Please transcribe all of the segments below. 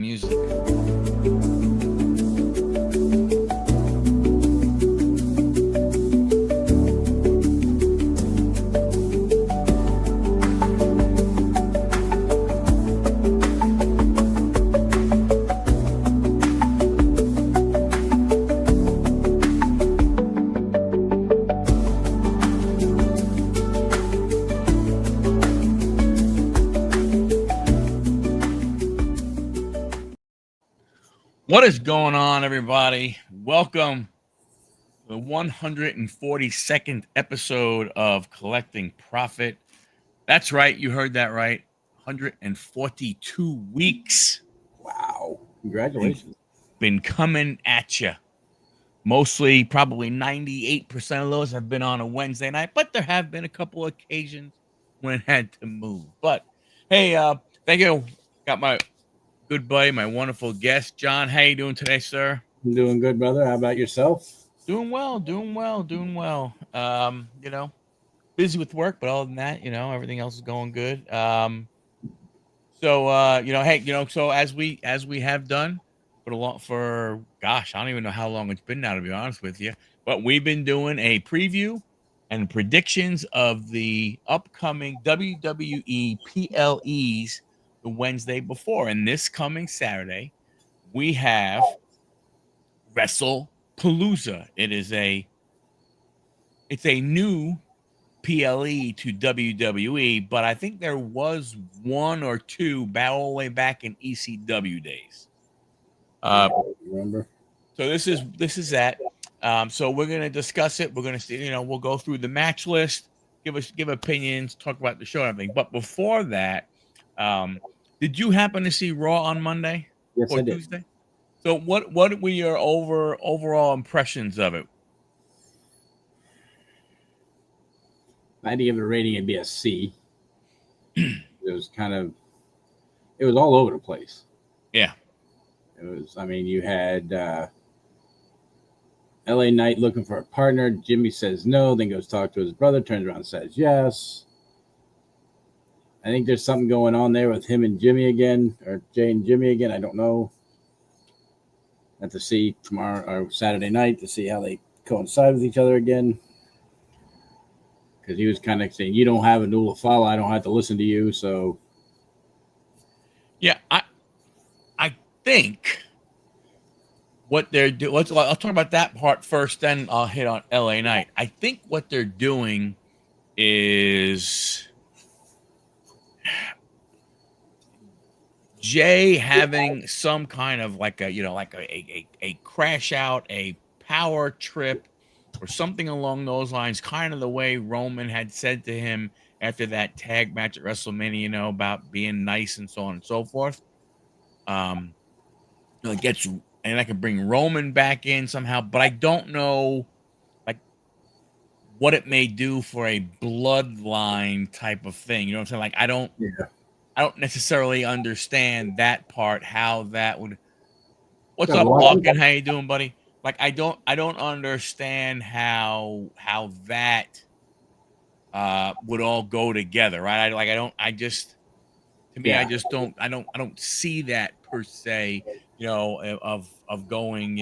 music. What is going on, everybody? Welcome to the 142nd episode of Collecting Profit. That's right. You heard that right. 142 weeks. Wow. Congratulations. Been coming at you. Mostly, probably 98% of those have been on a Wednesday night, but there have been a couple occasions when it had to move. But hey, thank you. Got my good buddy, my wonderful guest, John. How you doing today, sir? I'm doing good, brother. How about yourself? Doing well. Busy with work, but other than that, everything else is going good. So as we have done for gosh, I don't even know how long it's been now, to be honest with you. But we've been doing a preview and predictions of the upcoming WWE PLEs the Wednesday before. And this coming Saturday, we have WrestlePalooza. It's a new PLE to WWE, but I think there was one or two all the way back in ECW days. Remember? So this is that. So we're gonna discuss it. We're gonna see. We'll go through the match list, give opinions, talk about the show and everything. But before that, did you happen to see Raw on Monday Yes, or I did. Tuesday? So what were your overall impressions of it? If I had to give it a rating, it'd be a C. It was all over the place. Yeah. You had LA Knight looking for a partner. Jimmy says no, then goes talk to his brother, turns around and says yes. I think there's something going on there with him and Jimmy again, or Jay and Jimmy again. I don't know. I have to see tomorrow or Saturday night to see how they coincide with each other again. Because he was kind of saying, you don't have a Nula follow, I don't have to listen to you. So, yeah, I think what they're doing. I'll talk about that part first, then I'll hit on LA Knight. I think what they're doing is Jay having some kind of like a crash out, a power trip, or something along those lines, kind of the way Roman had said to him after that tag match at WrestleMania, about being nice and so on and so forth. It gets, and I can bring Roman back in somehow, but I don't know like what it may do for a bloodline type of thing. You know what I'm saying? Like I don't necessarily understand that part, how that would. What's up, Walken? How you doing, buddy? Like I don't understand how that would all go together, right? I just don't see that per se, of going,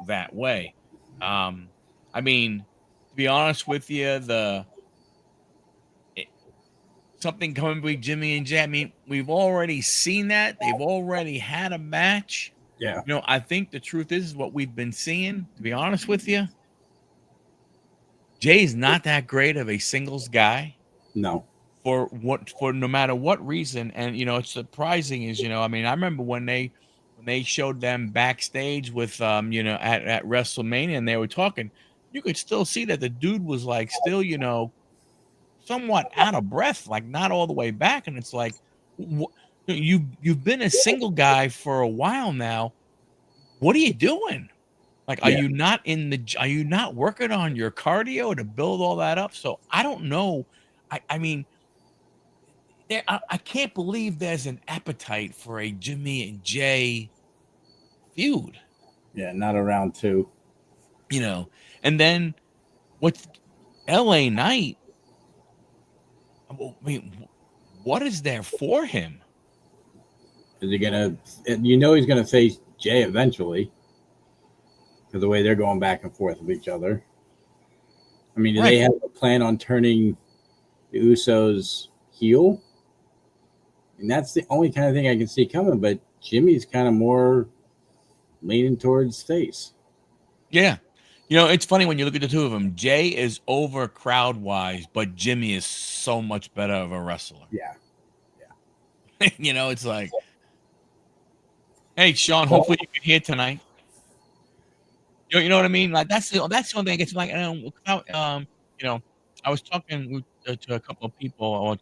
that way. To be honest with you, something coming with Jimmy and Jay. We've already seen that. They've already had a match. Yeah. I think the truth is what we've been seeing, to be honest with you. Jay's not that great of a singles guy. No. For no matter what reason. And, it's surprising is, I remember when they showed them backstage with, at WrestleMania and they were talking, you could still see that the dude was like still, somewhat out of breath, like not all the way back. And it's like, you've been a single guy for a while now. What are you doing? Like, are you not working on your cardio to build all that up? So I don't know. I can't believe there's an appetite for a Jimmy and Jay feud. Yeah, not around two. And then what's LA Knight? What is there for him? Is he gonna? You know, he's gonna face Jay eventually, because the way they're going back and forth with each other. I mean, do Right. they have a plan on turning the Usos heel? And that's the only kind of thing I can see coming. But Jimmy's kind of more leaning towards face. Yeah. It's funny when you look at the two of them. Jay is over crowd wise, but Jimmy is so much better of a wrestler. Yeah. It's like, hey, Sean, Well, hopefully you can hear tonight. You know what I mean? Like that's the only thing I guess like without I was talking to a couple of people or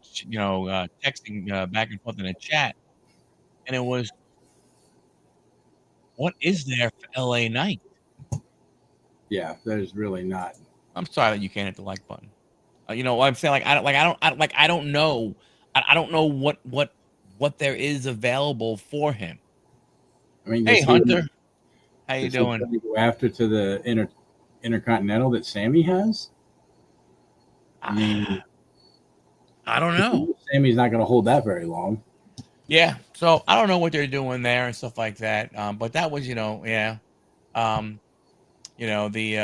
texting back and forth in a chat, and it was, what is there for LA Knight? yeah, there's really not. I'm sorry that you can't hit the like button. What I'm saying, like I don't know. I don't know what there is available for him. I mean, Hey Hunter, how you does he doing? try to go after to the intercontinental that Sammy has? I mean, I don't know. Sammy's not going to hold that very long. Yeah, so I don't know what they're doing there and stuff like that. But that was, yeah. Um, the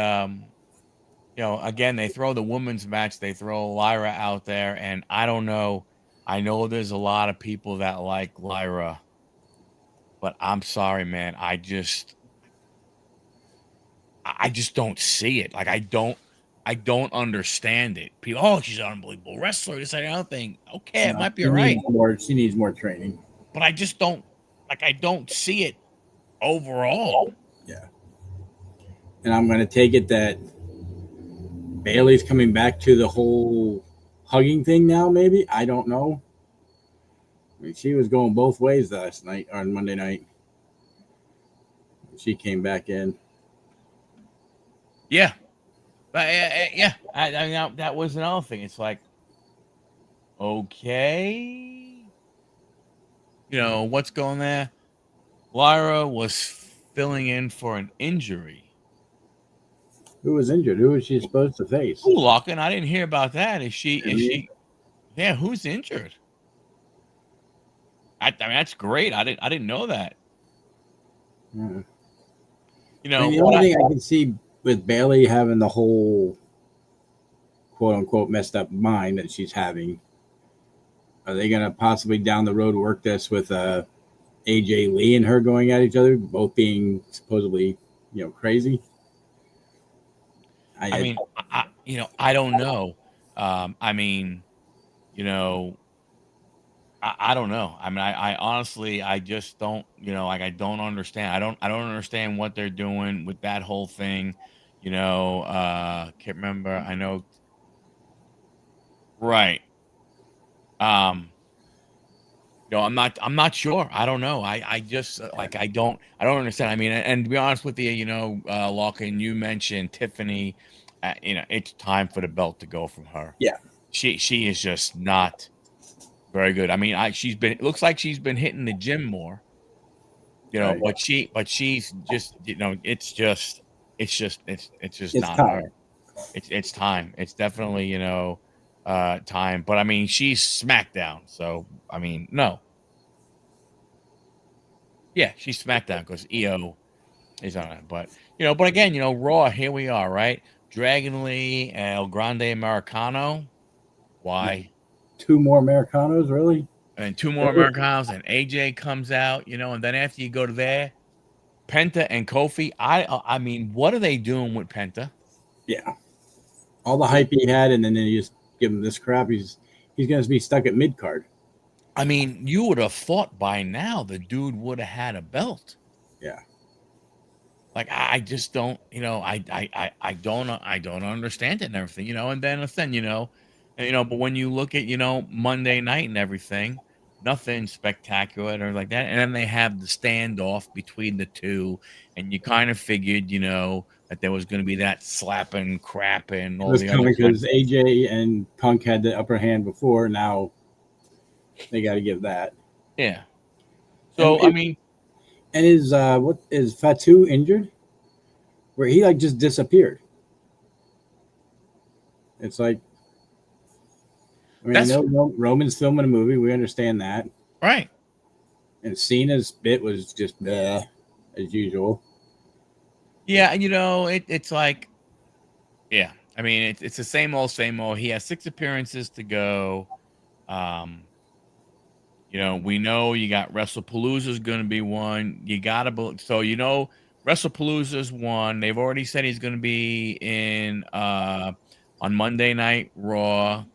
again, they throw the women's match, they throw Lyra out there, and I don't know. I know there's a lot of people that like Lyra, but I'm sorry, man. I just don't see it. Like I don't understand it. People, oh, she's an unbelievable wrestler. This and the other thing. Okay, it might be She all right, needs more. She needs more training. but I just don't like. I don't see it overall. Yeah, and I'm going to take it that Bailey's coming back to the whole hugging thing now. Maybe I don't know. I mean, she was going both ways last night on Monday night. She came back in. Yeah, but yeah, I mean, that was another thing. It's like, okay, what's going there? Lyra was filling in for an injury. Who was injured? Who was she supposed to face? Ooh, Lockin, I didn't hear about that. Is she? Is Sammy? she? Yeah, who's injured? I mean, that's great. I didn't know that. Yeah. You I mean, know the what? only thing I can see with Bailey having the whole quote unquote messed up mind that she's having, are they going to possibly down the road work this with AJ Lee and her going at each other, both being supposedly, crazy? I I mean, I don't know. I mean, you know, I don't know. I mean, I honestly, I just don't, like I don't understand. I don't understand what they're doing with that whole thing. Can't remember. I know, right. Um, I'm not sure. I don't know. I just like I don't understand. I mean, and to be honest with you, Lachlan, you mentioned Tiffany. It's time for the belt to go from her. yeah, She is just not very good. I mean, it looks like she's been hitting the gym more, right. but she's just, it's just It's not her. time. It's time. It's definitely, time. But I mean, she's SmackDown, so I mean, no. Yeah, she's SmackDown because EO is on it. But again, Raw, here we are, right? Dragon Lee, El Grande Americano. Like Why? two more Americanos, really? And two more Really? Americanos, and AJ comes out, and then after you go to there, Penta and Kofi. I mean, what are they doing with Penta? Yeah. All the hype he had, and then you just give him this crap. He's going to be stuck at mid card. I mean, you would have thought by now the dude would have had a belt. Yeah. Like I just don't, I don't understand it and everything, and then, but when you look at, Monday night and everything, nothing spectacular or like that. And then they have the standoff between the two, and you kind of figured, that there was going to be that slapping crap and It all was the other coming kind. because AJ and Punk had the upper hand before. Now they got to give that. Yeah. And So I mean, is what is Fatu injured? Where he like just disappeared. It's like, I mean, I that's know Roman's filming a movie. We understand that. right. And Cena's bit was just as usual. Yeah, and it's like, yeah. I mean, it's the same old, same old. He has 6 appearances to go. Um, we know you got WrestlePalooza's going to be one. You got to so WrestlePalooza's one. They've already said he's going to be in on Monday Night Raw.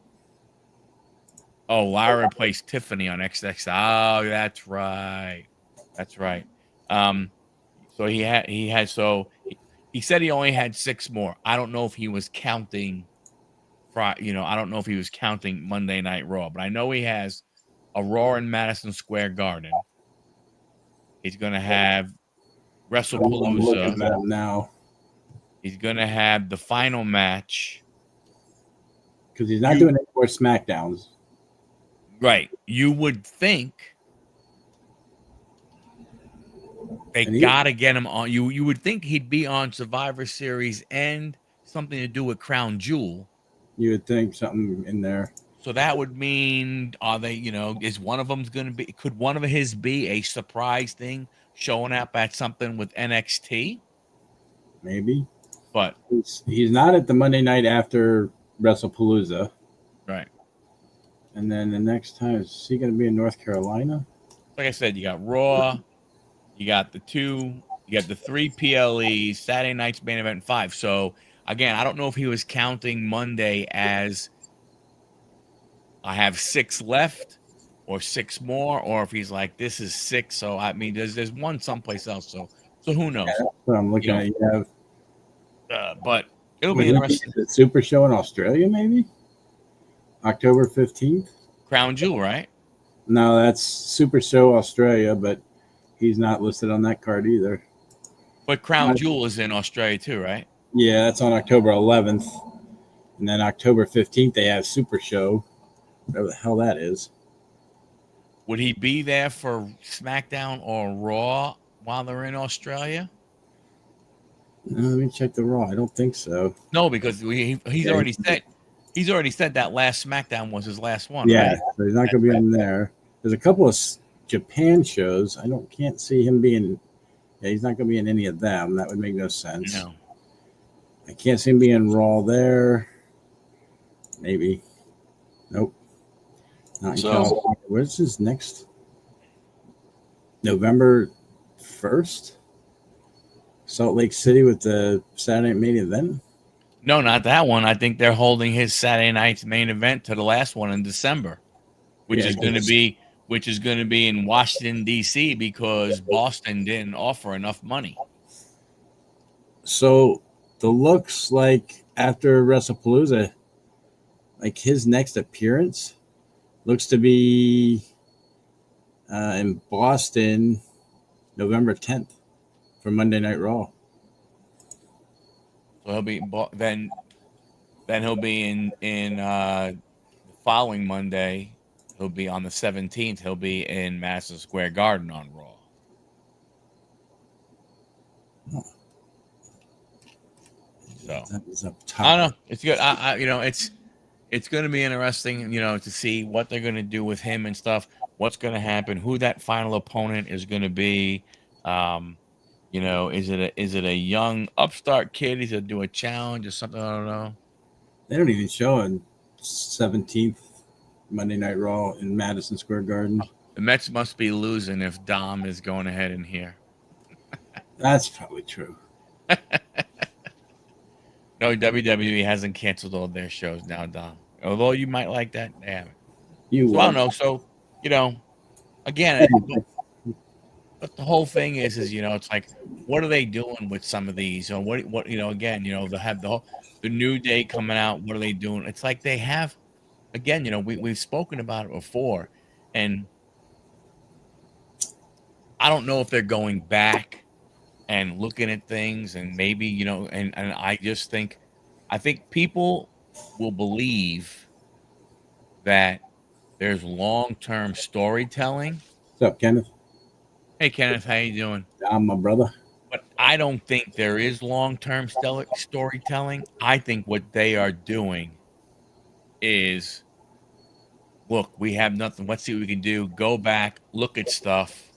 Oh, Lara replaced Tiffany on XX. Oh, that's right. That's right. Um, so he said he only had 6 more. I don't know if he was counting I don't know if he was counting Monday Night Raw, but I know he has a Raw in Madison Square Garden. He's going to have I'm looking WrestlePalooza. at them now He's going to have the final match. because he's not doing any more SmackDowns. Right. You would think they And got to get him on. You would think he'd be on Survivor Series and something to do with Crown Jewel. you would think something in there. So that would mean, are they, is one of them's going to be, could one of his be a surprise thing showing up at something with NXT? Maybe. But he's not at the Monday night after WrestlePalooza. right. And then the next time, is he going to be in North Carolina? Like I said, you got Raw, you got the 3 PLEs, Saturday night's main event 5. So again, I don't know if he was counting Monday as I have 6 left or 6 more, or if he's like, this is 6. So I mean, there's one someplace else. So who knows? Yeah, that's what I'm looking at. You have, but it'll be interesting. The Super Show in Australia, maybe October 15th. Crown Jewel, right? No, that's Super Show Australia, but he's not listed on that card either. But Crown Jewel is in Australia too, right? Yeah, that's on October 11th. And then October 15th, they have Super Show. Whatever the hell that is. Would he be there for SmackDown or Raw while they're in Australia? No, let me check the Raw. I don't think so. No, because he's already said that last SmackDown was his last one. Yeah, right? so he's not going to be on there. There's a couple of Japan shows. Can't see him being. Yeah, he's not going to be in any of them. That would make no sense. No. I can't see him being Raw there. Maybe. Nope. Not in California. Where's his next? November 1st? Salt Lake City with the Saturday main event? No, not that one. I think they're holding his Saturday night's main event to the last one in December, which is going to be in Washington D.C. because Boston didn't offer enough money. So the looks like after WrestlePalooza, like his next appearance looks to be in Boston, November 10th for Monday Night Raw. So he'll be then he'll be in the following Monday. He'll be on the 17th. He'll be in Madison Square Garden on Raw. So that is up top. I don't know. It's good. It's going to be interesting, to see what they're going to do with him and stuff. What's going to happen? Who that final opponent is going to be? Is it a young upstart kid? Is it do a challenge or something? I don't know. They don't even show on 17th Monday Night Raw in Madison Square Garden. The Mets must be losing if Dom is going ahead in here. That's probably true. No, WWE hasn't canceled all their shows now, Dom. Although you might like that, they haven't. I don't know. So, again, but the whole thing is it's like, what are they doing with some of these? Or what again, they have the New Day coming out. What are they doing? It's like they have, again, we've spoken about it before, and I don't know if they're going back and looking at things, and maybe, and I just think, people will believe that there's long-term storytelling. What's up, Kenneth? Hey, Kenneth, how you doing? I'm my brother. But I don't think there is long-term storytelling. I think what they are doing is, look, we have nothing. Let's see what we can do. Go back, look at stuff,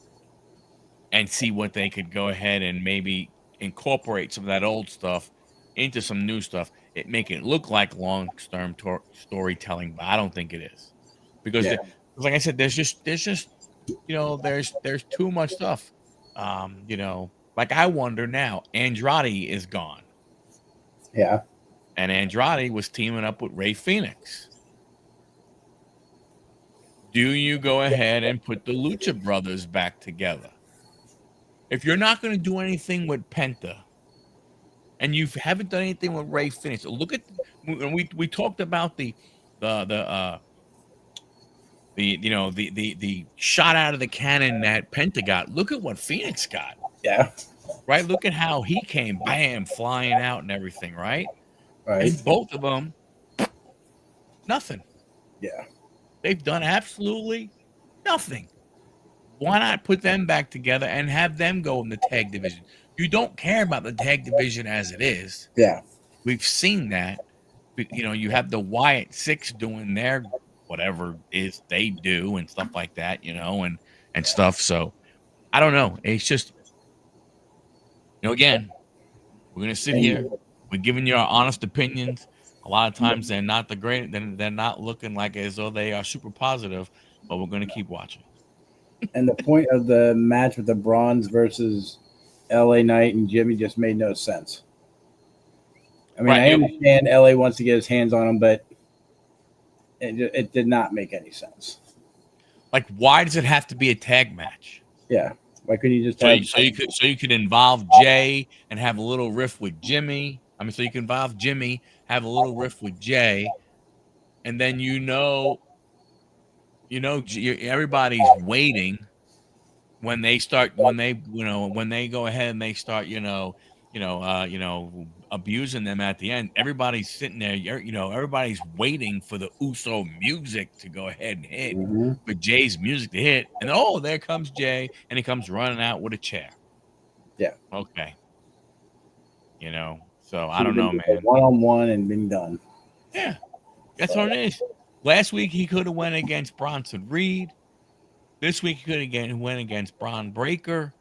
and see what they could go ahead and maybe incorporate some of that old stuff into some new stuff. It make it look like long-term storytelling, but I don't think it is because, Yeah. like I said, there's just there's too much stuff. Like I wonder now, Andrade is gone, Yeah. and Andrade was teaming up with Ray Phoenix. Do you go ahead and put the Lucha Brothers back together? If you're not going to do anything with Penta, and you haven't done anything with Ray Phoenix, look at we talked about the the uh the shot out of the cannon that Penta got. Look at what Phoenix got, Yeah. right? Look at how he came, bam, flying out and everything, right? Right. And both of them, nothing. Yeah. They've done absolutely nothing. Why not put them back together and have them go in the tag division? You don't care about the tag division as it is. Yeah. We've seen that. You have the Wyatt Six doing their whatever is they do and stuff like that, and stuff. So I don't know. It's just, again, we're gonna sit here. We're giving you our honest opinions. A lot of times they're not the great. They're not looking like as though they are super positive, but we're gonna keep watching. And the point of the match with the Bronze versus LA Knight and Jimmy just made no sense. I mean, Right, I understand LA wants to get his hands on him, but it did not make any sense. Like, why does it have to be a tag match? Yeah. Why couldn't you just so you could involve Jay and have a little riff with Jimmy. I mean, so you can involve Jimmy, have a little riff with Jay, and then everybody's waiting when they go ahead and they start abusing them at the end. Everybody's sitting there, everybody's waiting for the Uso music to go ahead and hit, for Jay's music to hit, and there comes Jay, and he comes running out with a chair. Yeah. Okay. So I don't know, man. One-on-one and been done. Yeah, that's what it is. Last week he could have went against Bronson Reed. This week he could have went against Braun Breaker.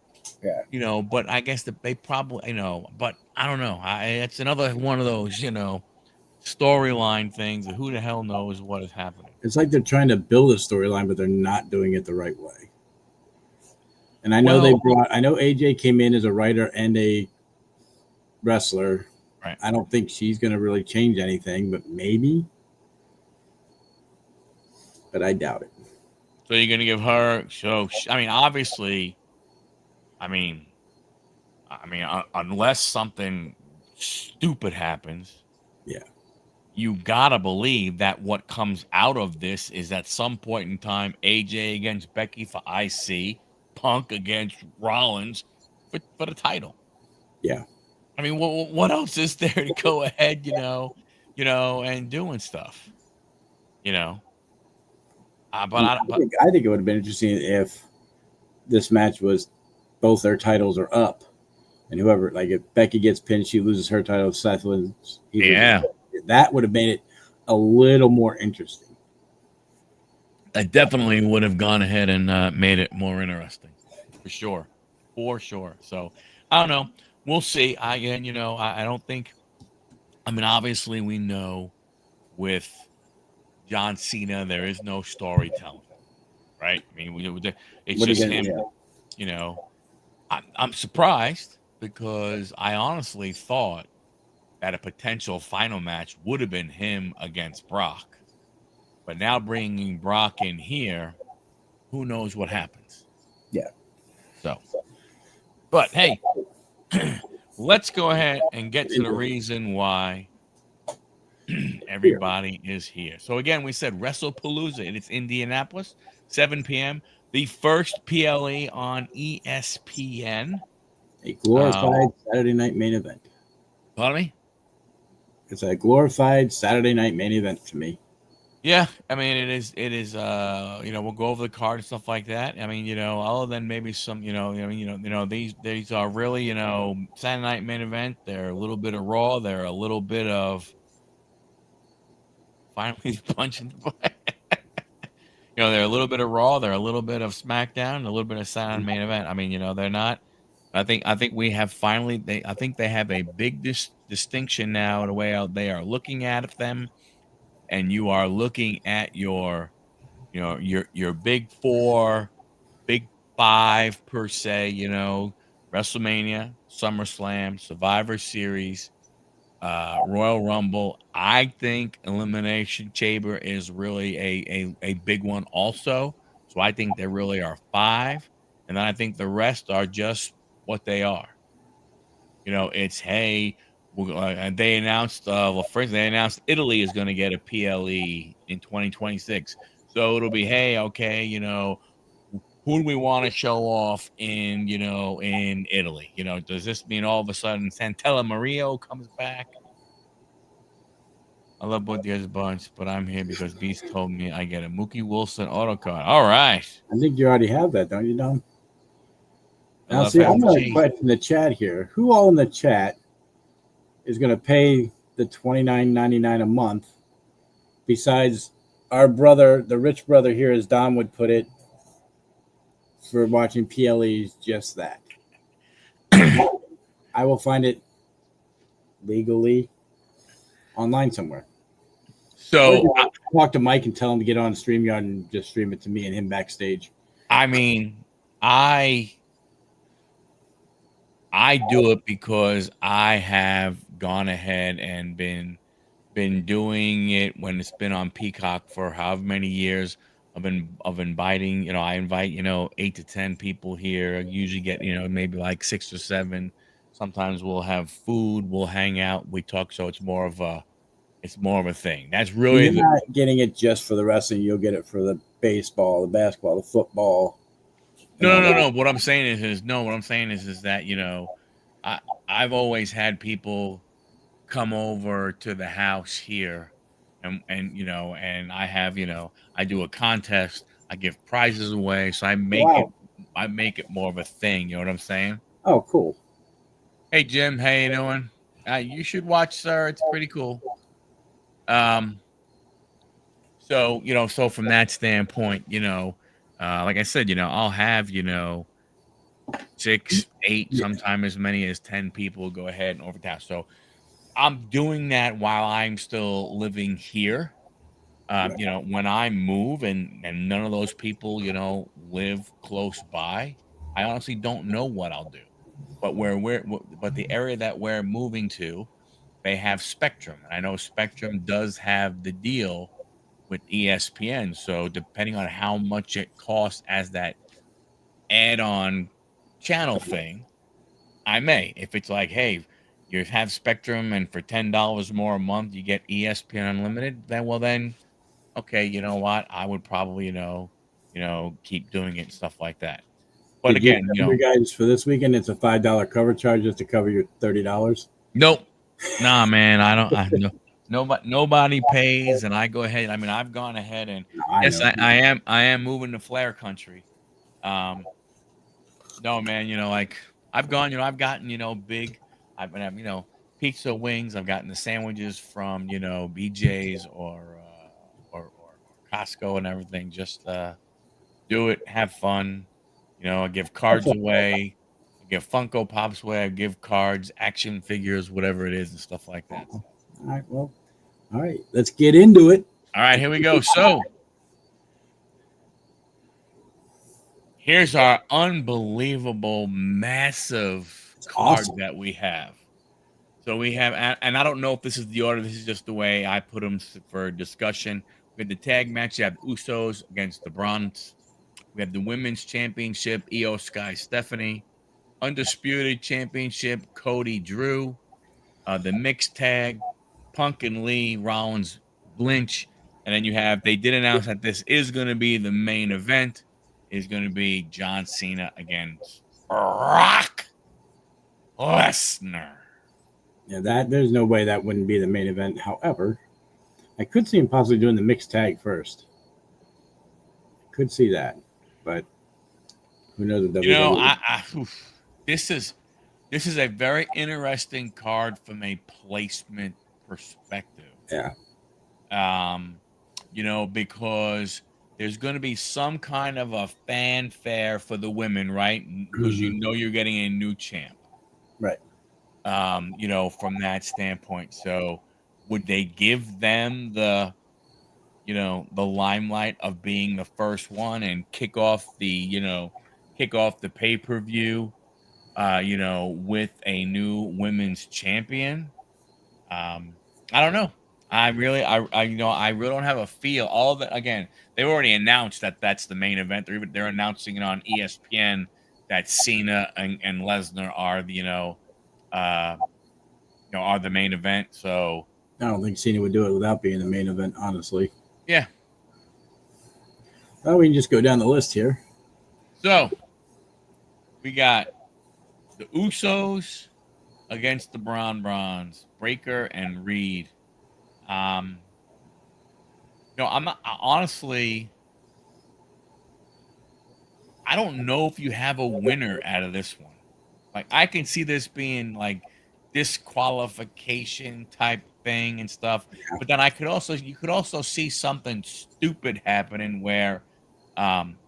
Yeah. But I guess they probably, but I don't know. It's another one of those, storyline things. Who the hell knows what is happening? It's like they're trying to build a storyline, but they're not doing it the right way. And I know I know AJ came in as a writer and a wrestler. Right. I don't think she's going to really change anything, but maybe. But I doubt it. So you're going to give her, obviously, unless something stupid happens, yeah, you gotta believe that what comes out of this is at some point in time, AJ against Becky for IC, Punk against Rollins for the title. Yeah. I mean, what else is there to go ahead, and doing stuff, I think it would have been interesting if this match was both their titles are up, and whoever, like, if Becky gets pinned, she loses her title. Seth wins. That would have made it a little more interesting. I definitely would have gone ahead and made it more interesting, for sure. So I don't know. We'll see. I don't think. Obviously, we know with John Cena there is no storytelling, right? It's just him. Yeah. I'm surprised because I honestly thought that a potential final match would have been him against Brock. But now bringing Brock in here, who knows what happens? Yeah. So, but hey, let's go ahead and get to the reason why everybody is here. So again, we said WrestlePalooza, and it's Indianapolis, 7 p.m. The first PLE on ESPN. A glorified Saturday night main event. Pardon me? It's a glorified Saturday night main event to me. Yeah, it is. We'll go over the card and stuff like that. Other than maybe some, these are really, Saturday night main event. They're a little bit of Raw. They're a little bit of finally punching the You know, they're a little bit of Raw, they're a little bit of SmackDown, a little bit of Silent Main Event. I mean, you know, they're not. I think we have finally. I think they have a big distinction now in the way out they are looking at them, and you are looking at your big four, big five per se. You know, WrestleMania, SummerSlam, Survivor Series, Royal Rumble. I think Elimination Chamber is really a big one also. So I think there really are five, and then I think the rest are just what they are. You know, it's hey, and they announced well, first they announced Italy is going to get a PLE in 2026. So it'll be hey, okay, you know, who do we want to show off in in Italy? You know, does this mean all of a sudden Santella Mario comes back? I love both you guys a bunch, but I'm here because Beast told me I get a Mookie Wilson auto card. All right. I think you already have that, don't you, Don? I Now, love see, I'm going to FG. question the chat here. Who all in the chat is going to pay the $29.99 a month besides our brother, the rich brother here, as Don would put it, for watching PLEs? Just that. I will find it legally online somewhere. Or So talk to Mike and tell him to get on StreamYard and just stream it to me and him backstage. I mean, I do it because I have gone ahead and been doing it when it's been on Peacock for however many years. Of inviting, I invite, 8 to 10 people here. I usually get, maybe like 6 or 7. Sometimes we'll have food, we'll hang out, we talk. So it's more of a thing. That's And really you're not getting it just for the wrestling. You'll get it for the baseball, the basketball, the football. no. What I'm saying is no. What I'm saying is that I I've always had people come over to the house here, and I have I do a contest. I give prizes away, so Wow. I make it more of a thing. You know what I'm saying? Oh, cool. Hey Jim, how you doing? You should watch, sir. It's pretty cool. Um, so from that standpoint, like I said, I'll have 6, 8, Yeah, sometime as many as 10 people go ahead and overtask. So I'm doing that while I'm still living here. right. When I move and none of those people, live close by, I honestly don't know what I'll do. But but the area that we're moving to, they have Spectrum. And I know Spectrum does have the deal with ESPN. So depending on how much it costs as that add-on channel thing, I may. If it's like, hey, you have Spectrum and for $10 more a month you get ESPN Unlimited, then okay, you know what? I would probably, keep doing it and stuff like that. But Did you again, tell your guys for this weekend it's a $5 cover charge just to cover your $30? nope. Nah, man, I don't no nobody pays and I go ahead. I mean, I've gone ahead and No, I yes, know. I am moving to Flair country. Um no man, like I've gotten, big I've been having, pizza wings, I've gotten the sandwiches from, BJ's or Costco and everything. Just do it, have fun. I give That's cards all away, I give Funko Pops away, I give cards, action figures, whatever it is, and stuff like that. So, right. Well, all right. Let's get into it. all right, here we go. So, here's our unbelievable, massive It's card awesome. that we have. So we have, and I don't know if this is the order. This is just the way I put them for discussion. We have the tag match. You have Usos against the Bronx. We have the women's championship. Io Sky Stephanie. Undisputed Championship, Cody Drew. The mixed tag, Punk and Lee, Rollins, Lynch. And then you have, they did announce that this is going to be the main event, is going to be John Cena against Brock Lesnar. Yeah, that there's no way that wouldn't be the main event. However, I could see him possibly doing the mixed tag first. Could see that, but who knows with You know, WWE? this is a very interesting card from a placement perspective. Yeah, Because there's going to be some kind of a fanfare for the women, right? Because you know you're getting a new champ. Right. You know, from that standpoint. So would they give them the, you know, the limelight of being the first one and kick off the, you know, kick off the pay-per-view, you know, with a new women's champion? Um, I don't know. You know, I really don't have a feel. All that again, they've already announced that that's the main event. They're announcing it on ESPN that Cena and Lesnar are the, uh, are the main event. So I don't think Cena would do it without being the main event, honestly. yeah. Well, we can just go down the list here. So we got the Usos against the Bronze, Breaker and Reed. I'm not, honestly, I don't know if you have a winner out of this one. Like I can see this being like disqualification type thing and stuff, but then you could also see something stupid happening where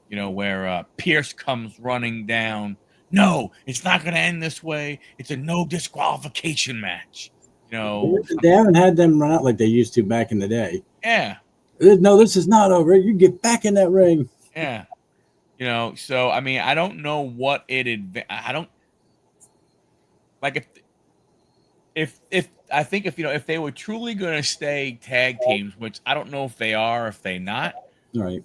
where Pierce comes running down. No, it's not going to end this way. It's a no disqualification match. You know, They haven't had them run out like they used to back in the day. yeah. No, this is not over. You get back in that ring. Yeah. You know, so I mean, I don't know what I don't like if I think if if they were truly going to stay tag teams, which I don't know if they are, if they not, Right.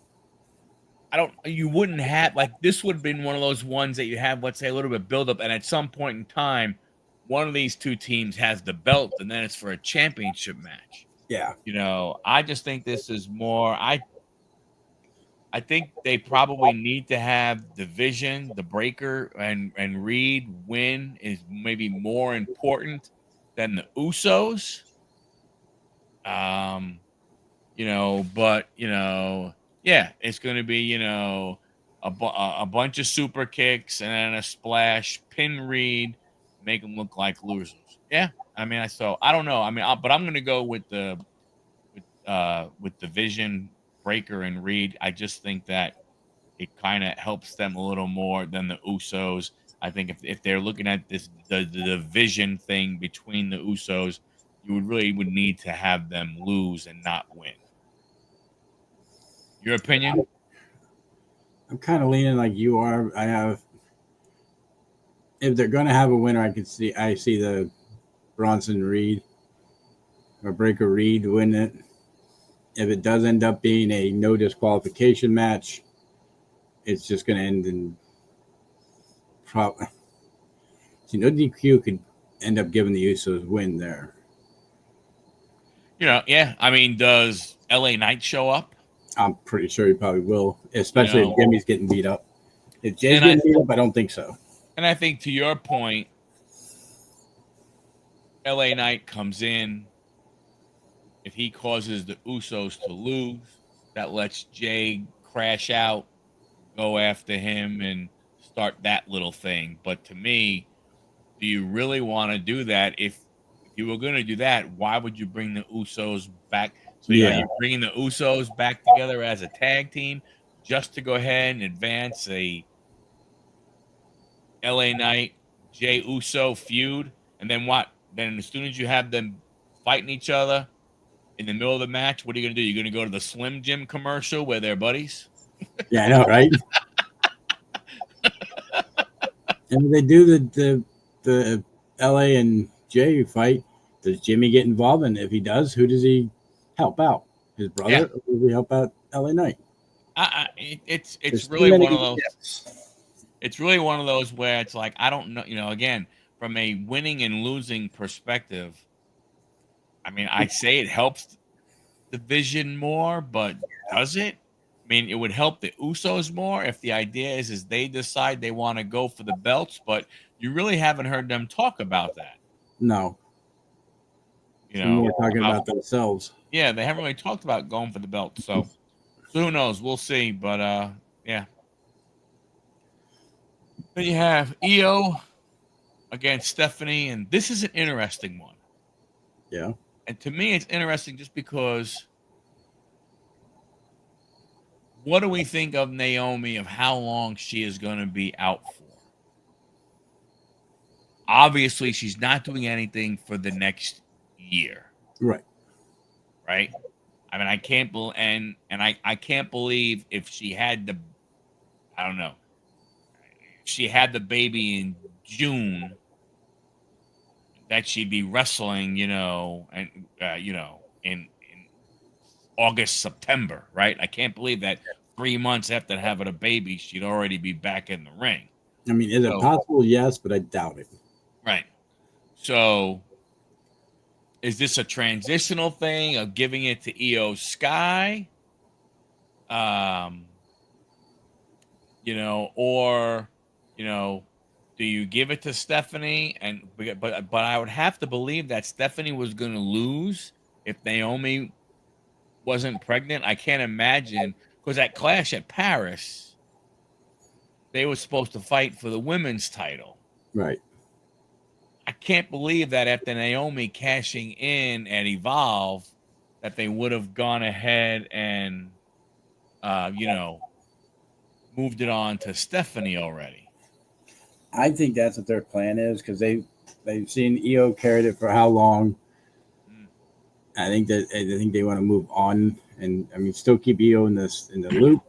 you wouldn't have like this would have been one of those ones that you have, let's say, a little bit build up, and at some point in time, one of these two teams has the belt, and then it's for a championship match. Yeah. You know, I just think this is more. I think they probably need to have Division, the Breaker, and Reed win is maybe more important than the Usos. But yeah, it's going to be a bunch of super kicks and then a splash, pin Reed, make them look like losers. Yeah, I mean, I don't know. I mean, but I'm going to go with with Division, Breaker, and Reed. I just think that it kind of helps them a little more than the Usos. I think if they're looking at the division thing between the Usos, you would need to have them lose and not win. Your opinion? I'm kind of leaning like you are. If they're going to have a winner, I see the Bronson Reed or Breaker Reed win it. If it does end up being a no disqualification match, it's just going to end in probably. No DQ could end up giving the Usos win there. Yeah. I mean, does LA Knight show up? I'm pretty sure he probably will, especially if Jimmy's getting beat up. If Jay's getting beat up, I don't think so. And I think to your point, LA Knight comes in. If he causes the Usos to lose, that lets Jay crash out, go after him, and start that little thing. But to me, do you really want to do that? If you were going to do that, why would you bring the Usos back? So are you bringing the Usos back together as a tag team just to go ahead and advance a LA Knight Jay Uso feud? And then what? Then as soon as you have them fighting each other in the middle of the match, what are you going to do? You're going to go to the Slim Jim commercial where they're buddies? Yeah, I know, right? And if they do the LA and Jay fight, does Jimmy get involved? And if he does, who does he help out? His brother, or does he help out LA Knight? It's really one of those. It's really one of those where it's like I don't know. Again, from a winning and losing perspective, I mean, I say it helps the division more, but does it? I mean, it would help the Usos more if the idea is they decide they want to go for the belts, but you really haven't heard them talk about that. No. More talking about themselves. Yeah, they haven't really talked about going for the belt. So who knows? We'll see. But yeah. Then you have EO against Stephanie, and this is an interesting one. Yeah. And to me, it's interesting just because what do we think of Naomi, of how long she is going to be out for? Obviously, she's not doing anything for the next year, Right. right? I mean, I can't believe, and I can't believe if she had the, I don't know, if she had the baby in June, that she'd be wrestling, and in August, September, right? I can't believe that 3 months after having a baby, she'd already be back in the ring. I mean, is it So, possible? Yes, but I doubt it. right. So, is this a transitional thing of giving it to Io Sky? Um, or, you know, do you give it to Stephanie? And but I would have to believe that Stephanie was going to lose if Naomi wasn't pregnant. I can't imagine, because at Clash at Paris, they were supposed to fight for the women's title. Right. I can't believe that after Naomi cashing in at Evolve, that they would have gone ahead and, uh, you know, moved it on to Stephanie already. I think that's what their plan is because they've seen EO carried it for how long. Mm. I think they want to move on and I mean still keep EO in the loop.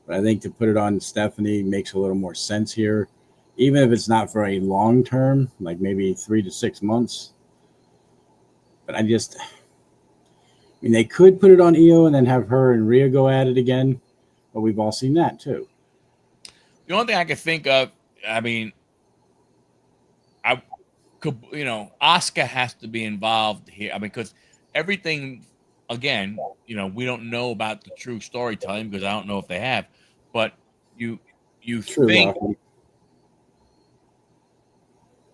But I think to put it on Stephanie makes a little more sense here, even if it's not for a long term, like maybe 3 to 6 months. But I mean, they could put it on EO and then have her and Rhea go at it again, but we've all seen that too. The only thing I could think of, I mean, I could, Asuka has to be involved here. I mean, because everything, again, we don't know about the true storytelling because I don't know if they have, but you you True, think, Rocky.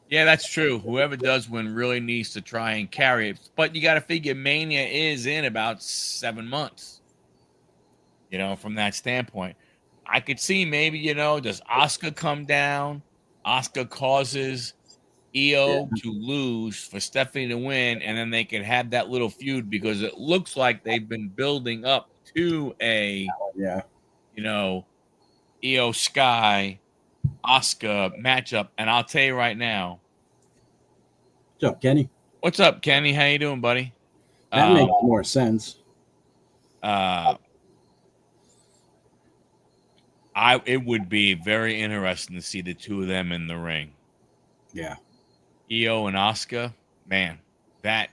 yeah, that's true. Whoever does win really needs to try and carry it, but you got to figure Mania is in about 7 months. From that standpoint, I could see maybe, does Asuka come down? Asuka causes Yeah, EO to lose for Stephanie to win, and then they can have that little feud because it looks like they've been building up to a, yeah. you know, EO Sky Asuka matchup. And I'll tell you right now, What's up, Kenny? what's up, Kenny? How you doing, buddy? That Um, makes more sense. uh, it would be very interesting to see the two of them in the ring. Yeah. EO and Asuka, man, that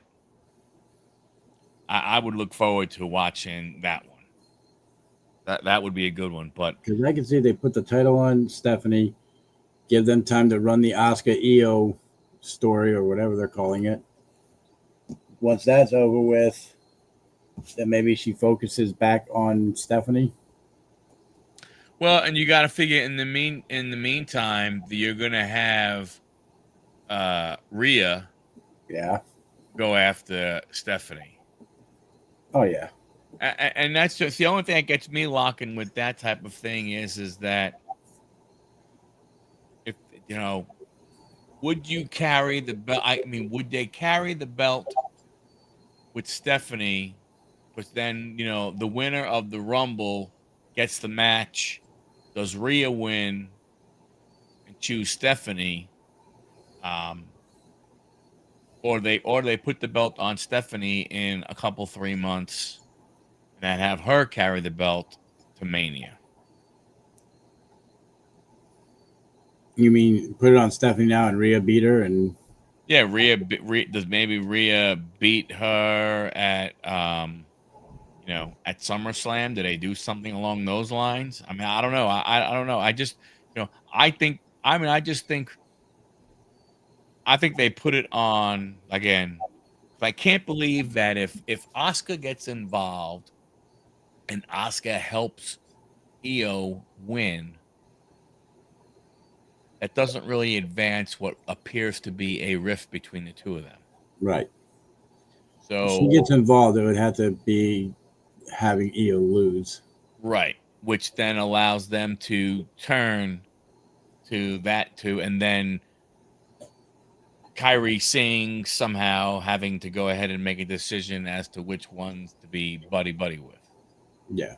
I would look forward to watching that one. That would be a good one. But Because I can see they put the title on Stephanie, give them time to run the Asuka EO story or whatever they're calling it. Once that's over with, then maybe she focuses back on Stephanie. well, and you got to figure in the meantime that you're gonna have Rhea Yeah. go after Stephanie, Oh yeah. and that's just the only thing that gets me locking with that type of thing is that if would you carry the belt? I mean, would they carry the belt with Stephanie? But then the winner of the Rumble gets the match. Does Rhea win and choose Stephanie? Um, or they put the belt on Stephanie in a couple 3 months and then have her carry the belt to Mania. You mean put it on Stephanie now and Rhea beat her and Yeah, does maybe Rhea beat her at SummerSlam? Do they do something along those lines? I mean, I don't know. I don't know. I just I think. I mean, I think they put it on again. I can't believe that if Asuka gets involved and Asuka helps Io win, that doesn't really advance what appears to be a rift between the two of them. right. If she So, gets involved, it would have to be having EO lose. right, which then allows them to turn to that too, and then Kyrie Singh somehow having to go ahead and make a decision as to which ones to be buddy buddy with. Yeah.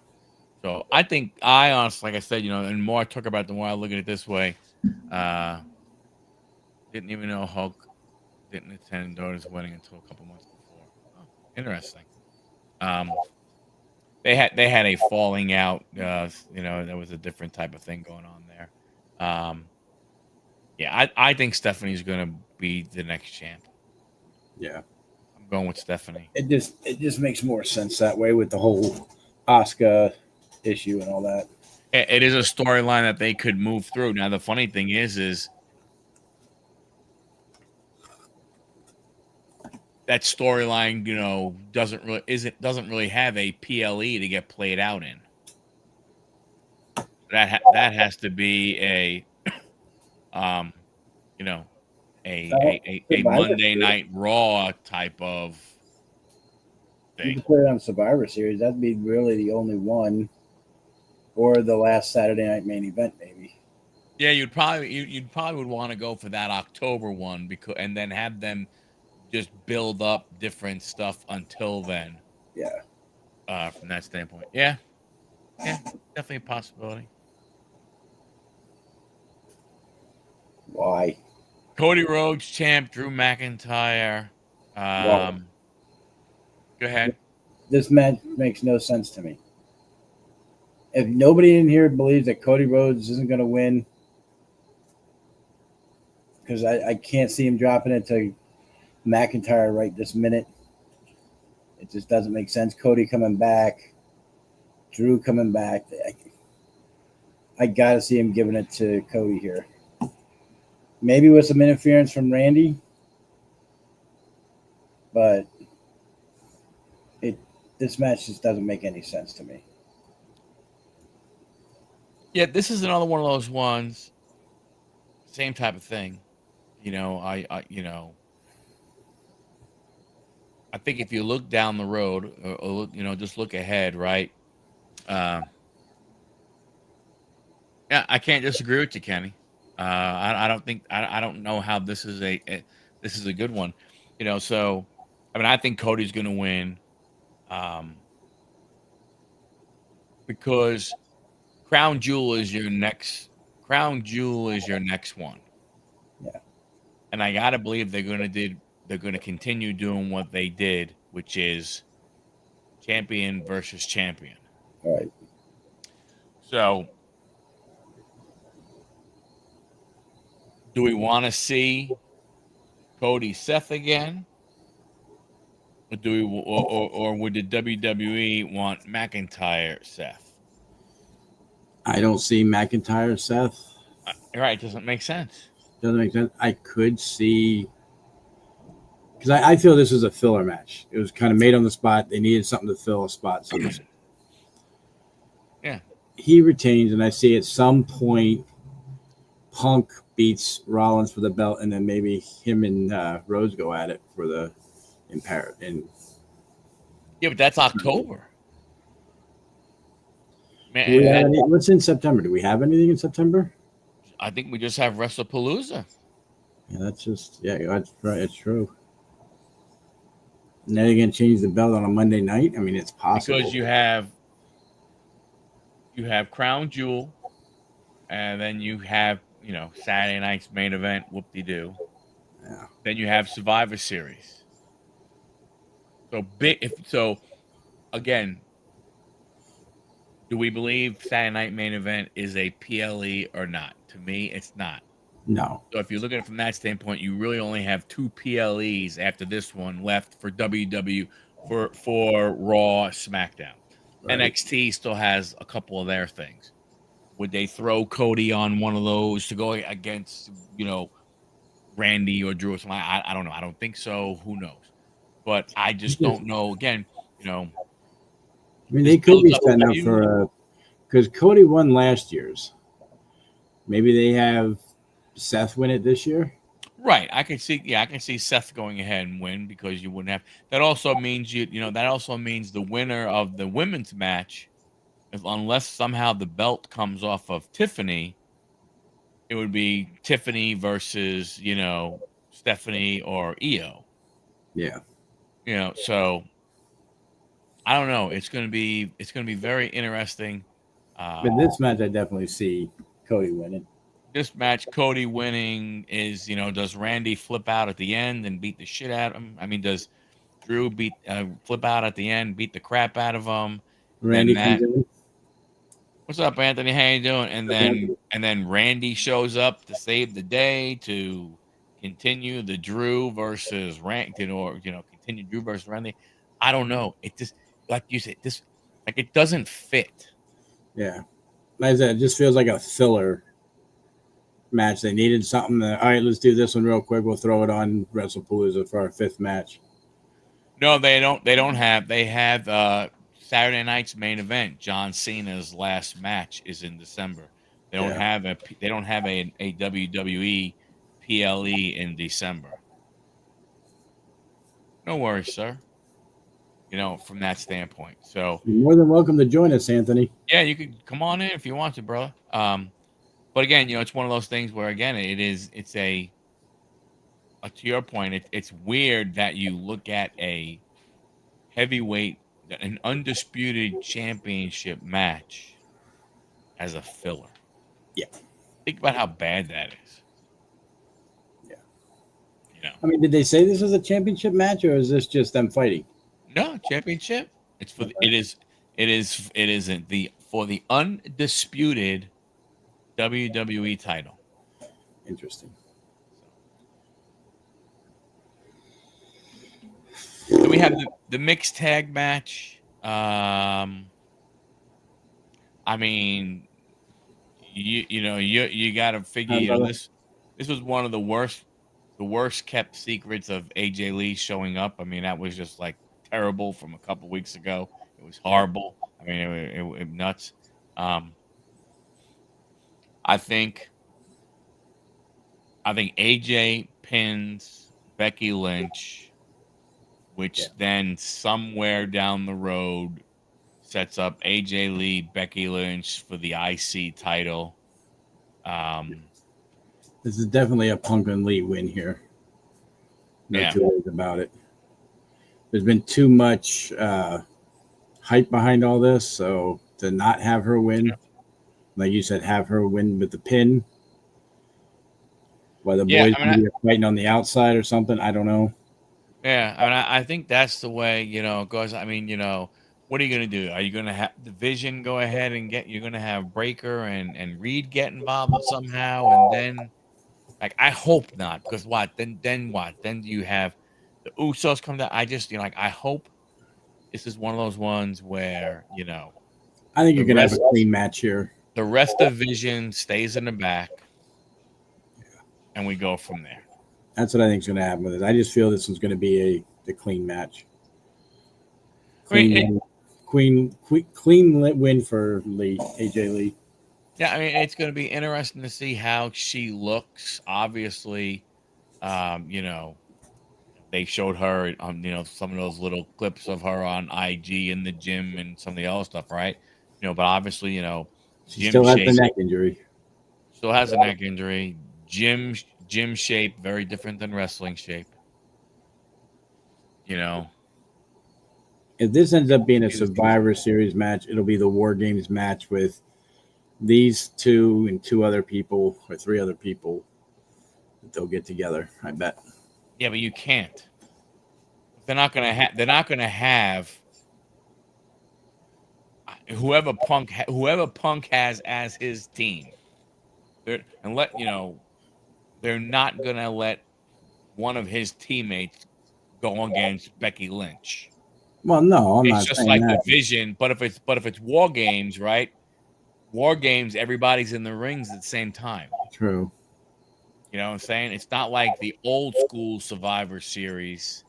So I honestly, like I said, and the more I talk about it, the more I look at it this way. Uh, didn't even know Hulk didn't attend daughter's wedding until a couple months before. Oh, interesting. Um, they had a falling out. There was a different type of thing going on there. Um, yeah, I think Stephanie's gonna be the next champ. Yeah. I'm going with Stephanie. It just makes more sense that way with the whole Oscar issue and all that. It is a storyline that they could move through. Now the funny thing is that storyline, doesn't really have a PLE to get played out in. That has to be um, you know, a Survivor Monday Series. Night Raw type of You thing. could put it on Survivor Series. That'd be really the only one, or the last Saturday night main event, maybe. Yeah, you'd probably would want to go for that October one and then have them just build up different stuff until then. Yeah. From that standpoint, yeah, yeah, definitely a possibility. Why? Cody Rhodes champ, Drew McIntyre. Why? Go ahead. This match makes no sense to me. If nobody in here believes that Cody Rhodes isn't going to win, because I can't see him dropping it to McIntyre right this minute. It just doesn't make sense. Cody coming back, Drew coming back. I got to see him giving it to Cody here. Maybe with some interference from Randy, but this match just doesn't make any sense to me. Yeah, this is another one of those ones. Same type of thing. I think if you look down the road, or just look ahead, right? Uh, yeah, I can't disagree with you, Kenny. I don't think I don't know how this is a good one. So I mean, I think Cody's going to win, um, because Crown Jewel is your next Crown Jewel is your next one, Yeah. and I gotta believe they're gonna continue doing what they did, which is champion versus champion. All right. So, do we want to see Cody Seth again, or do we, or would the WWE want McIntyre Seth? I don't see McIntyre, Seth. Right, doesn't make sense. Doesn't make sense. I could see, because I feel this was a filler match. It was kind of made on the spot. They needed something to fill a spot. So Yeah, he retains, and I see at some point Punk beats Rollins for the belt, and then maybe him and Rose go at it for the in yeah, but that's October, man. Do we have And what's in September? Do we have anything in September? I think we just have WrestlePalooza. Yeah, that's just that's right. It's true. And then they're gonna change the belt on a Monday night. I mean, it's possible. Because you have Crown Jewel, and then you have Saturday night's main event, whoop de doo. Yeah. Then you have Survivor Series. So big. So again, do we believe Saturday night main event is a PLE or not? To me, it's not. No. So if you look at it from that standpoint, you really only have two PLEs after this one left for WW for Raw, SmackDown. Right. NXT still has a couple of their things. Would they throw Cody on one of those to go against, Randy or Drew or something? I don't know. I don't think so. Who knows? But I just don't know. Again, I mean, this they could builds be up setting up feud. for because Cody won last year's. Maybe they have Seth win it this year. Right. I can see Seth going ahead and win because you wouldn't have. That also means that also means the winner of the women's match, unless somehow the belt comes off of Tiffany, it would be Tiffany versus, Stephanie or Io. Yeah. So I don't know. It's gonna be very interesting. But this match, I definitely see Cody winning. This match, Cody winning is, does Randy flip out at the end and beat the shit out of him? I mean, does Drew flip out at the end, beat the crap out of him? And then Randy comes in. what's up, Anthony? How you doing? And then Anthony. Randy shows up to save the day to continue the Drew versus Randy, or continue Drew versus Randy. I don't know. It just, like you said, this, like, it doesn't fit. Yeah. Like I said, it just feels like a filler match. They needed something. All right, let's do this one real quick. We'll throw it on WrestlePalooza for our 5th match. No, they don't. They don't have. They have Saturday night's main event. John Cena's last match is in December. They don't have a. They don't have a WWE PLE in December. No worries, sir. From that standpoint. So You're more than welcome to join us, Anthony. yeah, you can come on in if you want to, brother. But again, it's one of those things where, again, it's a to your point, it's weird that you look at a heavyweight, an undisputed championship match as a filler. Yeah. Think about how bad that is. Yeah. I mean, did they say this was a championship match, or is this just them fighting? No, championship. It's for it isn't for the undisputed WWE title. Interesting. So we have the mixed tag match. I mean, you got to figure, this was one of the worst kept secrets of AJ Lee showing up. I mean, that was just like terrible from a couple weeks ago. It was horrible. I mean, it nuts. I think AJ pins Becky Lynch, which then somewhere down the road sets up AJ Lee, Becky Lynch for the IC title. This is definitely a Punk and Lee win here. No two ways about it. There's been too much hype behind all this, so to not have her win, like you said, have her win with the pin, while the boys maybe are fighting on the outside or something, I don't know. Yeah, I mean, I think that's the way, it goes. I mean, what are you going to do? Are you going to have the Vision go ahead and you're going to have Breaker and Reed get involved somehow? And then, like, I hope not, because what? Then what? Then you have the Usos come down. I just, I hope this is one of those ones where, I think you're going to have a clean match here. The rest of Vision stays in the back, and we go from there. That's what I think is going to happen with it. I just feel this is going to be a clean match. Clean win for Lee, AJ Lee. Yeah, I mean, it's going to be interesting to see how she looks. Obviously, they showed her on, some of those little clips of her on IG in the gym and some of the other stuff, right? But obviously, she still has the neck injury. Still has a neck injury. Gym shape, very different than wrestling shape. If this ends up being a Survivor Series match, it'll be the War Games match with these two and 2 other people or 3 other people that they'll get together, I bet. Yeah, but you can't. They're not gonna have whoever Punk has as his team. They're not gonna let one of his teammates go against Becky Lynch. Well, no, I'm not saying that. It's just like the Vision, but if it's War Games, right? War Games, everybody's in the rings at the same time. True. You know what I'm saying? It's not like the old school Survivor Series.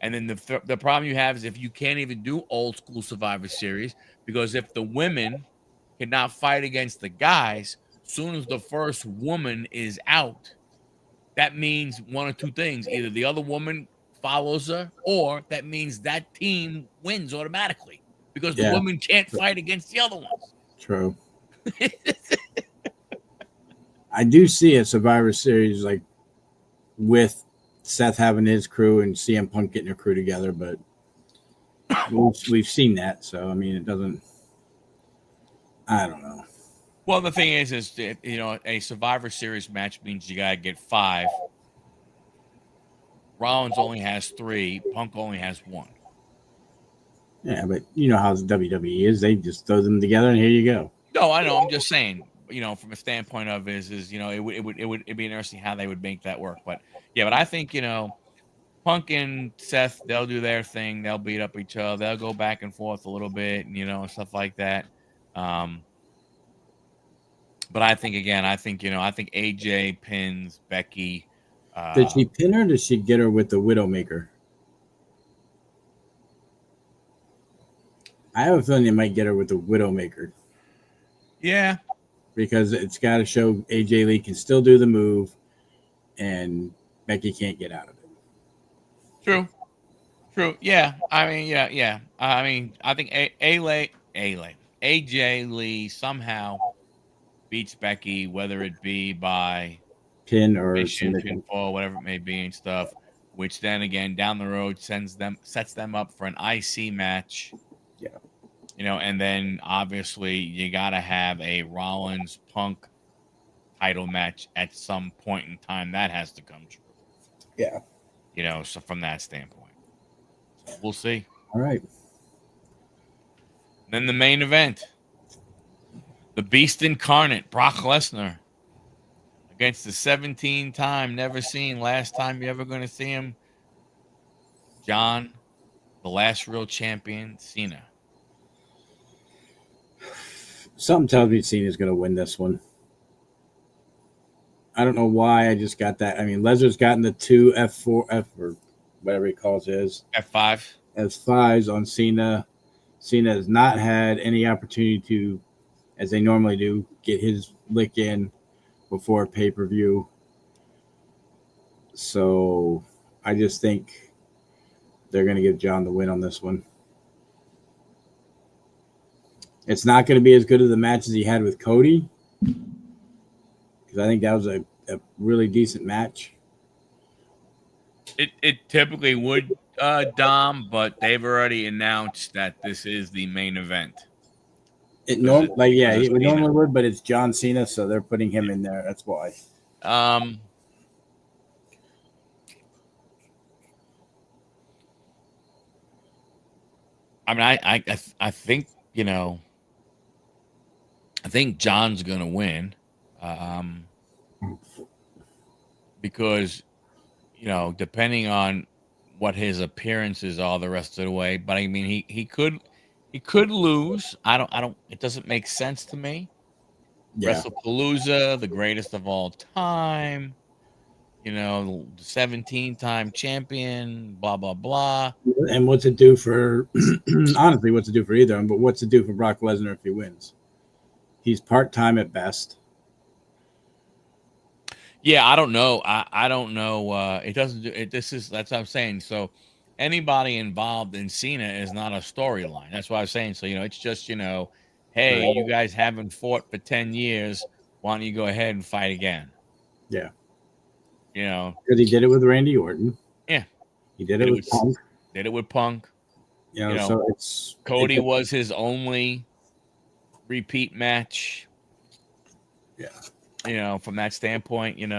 And then the problem you have is if you can't even do old school Survivor Series, because if the women cannot fight against the guys, soon as the first woman is out, that means one or two things. Either the other woman follows her, or that means that team wins automatically because the woman can't fight against the other ones. True. I do see a Survivor Series like with Seth having his crew and CM Punk getting a crew together, but we've seen that. So I mean, it doesn't. I don't know. Well, the thing is that, a Survivor Series match means you gotta get 5. Rollins only has 3. Punk only has 1. Yeah, but you know how the WWE is. They just throw them together and here you go. No, I know. I'm just saying, from a standpoint of it'd be interesting how they would make that work. But yeah, but I think Punk and Seth, they'll do their thing. They'll beat up each other. They'll go back and forth a little bit, and and stuff like that. But I think again, I think AJ pins Becky. Did she pin her? Or did she get her with the Widowmaker? I have a feeling they might get her with the Widowmaker. Yeah, because it's got to show AJ Lee can still do the move, and Becky can't get out of it. True. Yeah. I mean, yeah. I mean, I think AJ Lee somehow beats Becky, whether it be by Pin or submission, submission. pinfall, whatever it may be, and stuff. Which then again down the road sets them up for an IC match. Yeah. And then obviously you gotta have a Rollins Punk title match at some point in time. That has to come true. Yeah. So from that standpoint. So we'll see. All right. Then the main event. The Beast Incarnate, Brock Lesnar, against the 17-time never seen, last time you're ever going to see him, John, the last real champion, Cena. Something tells me Cena's going to win this one. I don't know why. I just got that. I mean, Lesnar's gotten the 2 F4, or whatever he calls his. F5. F5s on Cena. Cena has not had any opportunity to, as they normally do, get his lick in before pay-per-view. So I just think they're going to give John the win on this one. It's not going to be as good as the matches he had with Cody, because I think that was a really decent match. It typically would, Dom, but they've already announced that this is the main event. It normally would, but it's John Cena, so they're putting him in there. That's why. I mean, I think I think John's gonna win, because depending on what his appearances are the rest of the way. But I mean, he could lose. I don't. It doesn't make sense to me. Yeah. WrestlePalooza, the greatest of all time. 17-time champion. Blah blah blah. And what's it do for? Honestly, what's it do for either of them? But what's it do for Brock Lesnar if he wins? He's part-time at best. Yeah, I don't know. I don't know. It doesn't do it. That's what I'm saying. So anybody involved in Cena is not a storyline. That's what I'm saying. So it's just hey, you guys haven't fought for 10 years. Why don't you go ahead and fight again? Yeah. Because he did it with Randy Orton. Yeah. He did it with Punk. Did it with Punk. So it's Cody was his only repeat match. Yeah. From that standpoint, hey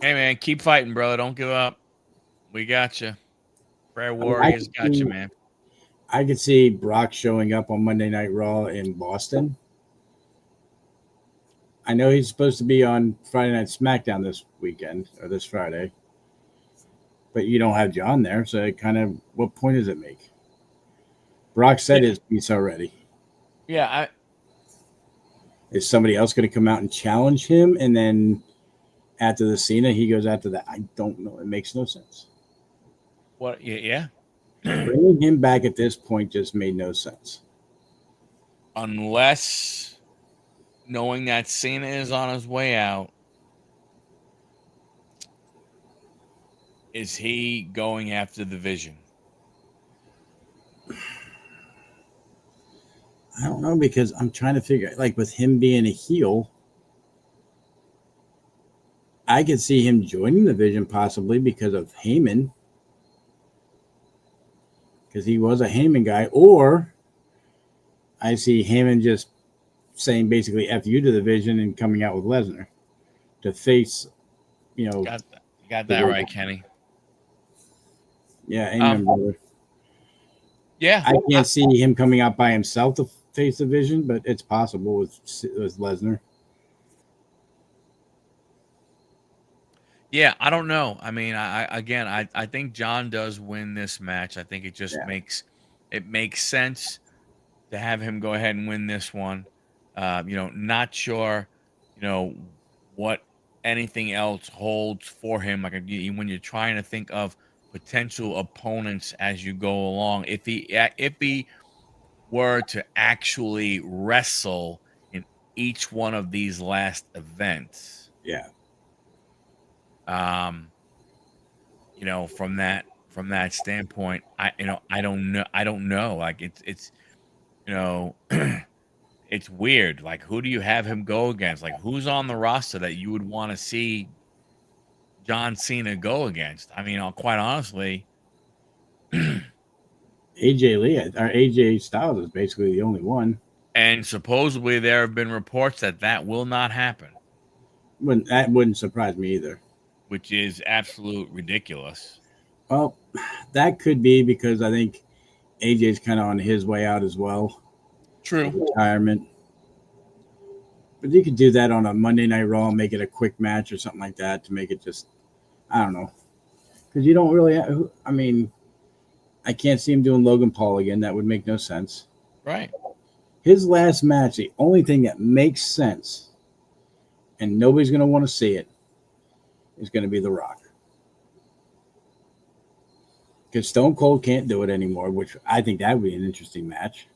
man, keep fighting, brother. Don't give up. We got you. Prayer Warriors got you, man. I could see Brock showing up on Monday Night Raw in Boston. I know he's supposed to be on Friday Night SmackDown this weekend, or this Friday. But you don't have John there, so what point does it make? Brock said his piece already. Yeah, Is somebody else going to come out and challenge him, and then after the Cena, he goes after that? I don't know. It makes no sense. What? Yeah. Bringing him back at this point just made no sense. Unless knowing that Cena is on his way out, is he going after the Vision? I don't know, because I'm trying to figure, like, with him being a heel, I could see him joining the division possibly because of Heyman, because he was a Heyman guy, or I see Heyman just saying basically "F you" to the division and coming out with Lesnar to face, You got the that right, world. Kenny. Yeah, amen, brother. Yeah, I can't see him coming out by himself to face the division, but it's possible with Lesnar. yeah. I don't know. I mean, I think John does win this match. I think it just Yeah. makes sense to have him go ahead and win this one. Not sure, you know, what anything else holds for him. Like when you're trying to think of potential opponents as you go along, if he were to actually wrestle in each one of these last events, Yeah. um, from that standpoint, I don't know. Like it's you know. It's weird. Like, who do you have him go against? Like, who's on the roster that you would want to see John Cena go against? I mean, quite honestly, AJ Lee or AJ Styles is basically the only one. and supposedly there have been reports that will not happen, That wouldn't surprise me either. which is absolute ridiculous. Well, that could be because I think AJ's kind of on his way out as well, True. retirement. But you could do that on a Monday Night Raw and make it a quick match or something like that to make it just, I don't know. Because you don't really, I mean, I can't see him doing Logan Paul again. That would make no sense. Right. His last match, the only thing that makes sense, and nobody's going to want to see it, is going to be The Rock. Because Stone Cold can't do it anymore, which I think that would be an interesting match.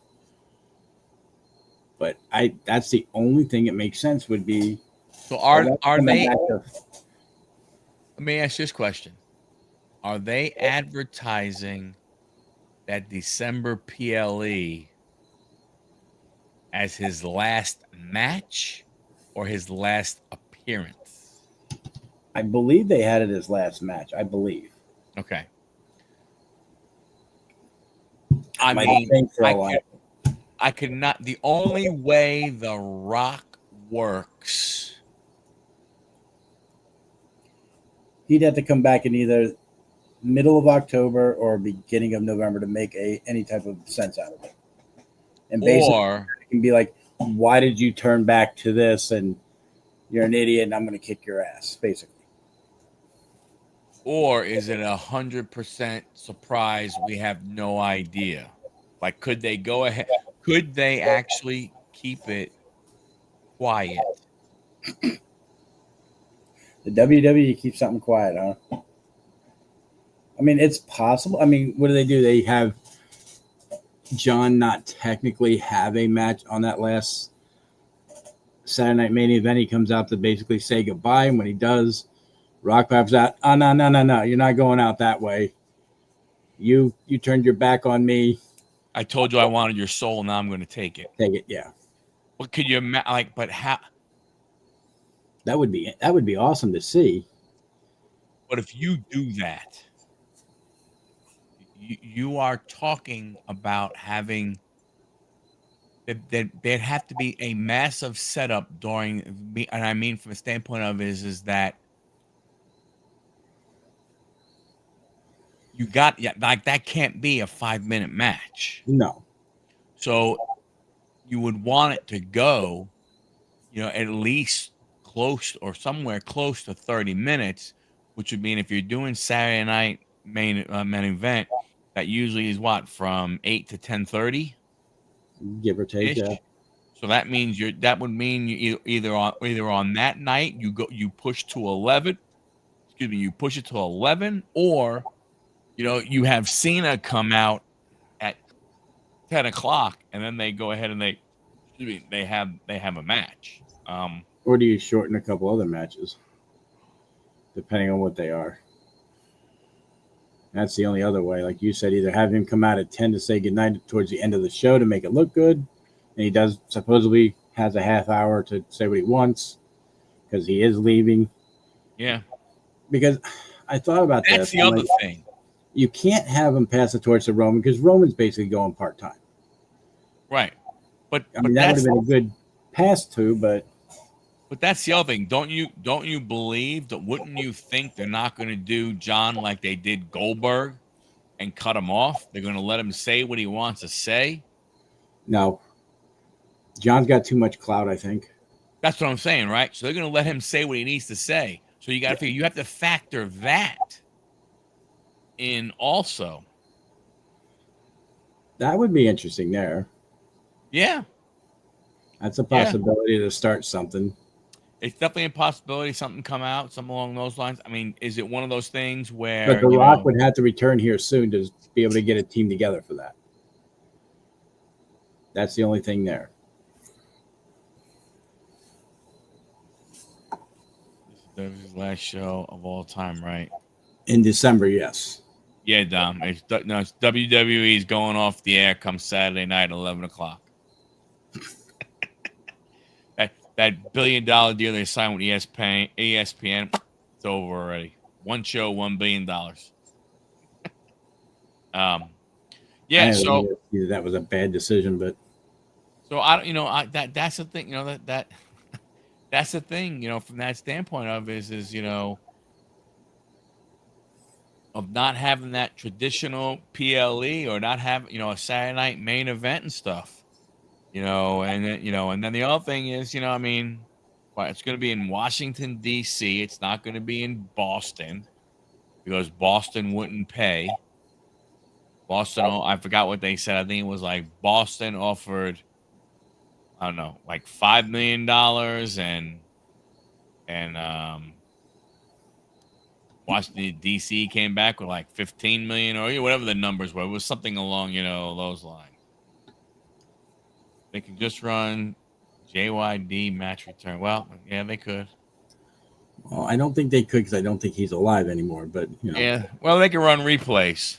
But that's the only thing that makes sense would be. So are they? Back Let me ask this question: Are they advertising that December PLE as his last match or his last appearance? I believe they had it as last match. I believe. Okay. I mean, I could not. The only way The Rock works, He'd have to come back in either middle of October or beginning of November to make any type of sense out of it. And basically, it can be like, why did you turn back to this? And you're an idiot, and I'm going to kick your ass, basically. Or is it 100% surprise? We have no idea. Like, could they go ahead? Could they actually keep it quiet? The WWE keeps something quiet, huh? I mean, it's possible. I mean, what do? They have John not technically have a match on that last Saturday Night Main Event. He comes out to basically say goodbye, and when he does, Rock pops out. Oh, no. You're not going out that way. You turned your back on me. I told you I wanted your soul. Now I'm going to take it. Take it, yeah. What could you like? But how? That would be awesome to see. But if you do that, you are talking about having that there'd have to be a massive setup during, and I mean from a standpoint of is that you got, yeah, like that can't be a 5-minute match. No. So you would want it to go, at least close or somewhere close to 30 minutes, which would mean if you're doing Saturday night main event, that usually is what, from 8 to 10:30, give or take. Yeah. So that means that would mean you either on that night you push to 11. Excuse me, you push it to 11, or you have Cena come out at 10 o'clock, and then they go ahead and they have a match. Or do you shorten a couple other matches, depending on what they are? That's the only other way. Like you said, either have him come out at 10 to say goodnight towards the end of the show to make it look good, and he does supposedly has a half hour to say what he wants because he is leaving. Yeah. Because I thought about That's this. the I'm other like, thing. you can't have him pass the torch to Roman because Roman's basically going part time. Right. But I mean, that would have been a good pass to, but that's the other thing. Don't you believe that? Wouldn't you think they're not going to do John like they did Goldberg and cut him off? They're going to let him say what he wants to say. no. John's got too much clout, I think. That's what I'm saying, right? So they're going to let him say what he needs to say. So you got to figure, you have to factor that in also. That would be interesting there. Yeah. That's a possibility to start something. It's definitely a possibility something come out, something along those lines. I mean, is it one of those things But where, The Rock would have to return here soon to be able to get a team together for that. That's the only thing there. this is his last show of all time, right? In December, yes. Yeah, Dom. It's WWE's going off the air come Saturday night, 11 o'clock. that $1 billion deal they signed with ESPN, it's over already. One show, $1 billion. Yeah. So that was a bad decision, but that's the thing. That's the thing. From that standpoint of is of not having that traditional PLE or not having a Saturday night main event and stuff. And then the other thing is, I mean, it's going to be in Washington D.C. It's not going to be in Boston because Boston wouldn't pay. Boston, I forgot what they said. I think it was like Boston offered, I don't know, like $5 million and Washington D.C. came back with like 15 million or whatever the numbers were. It was something along those lines. They could just run JYD match return. Well, yeah, they could. Well, I don't think they could because I don't think he's alive anymore. But yeah, well, they can run reruns.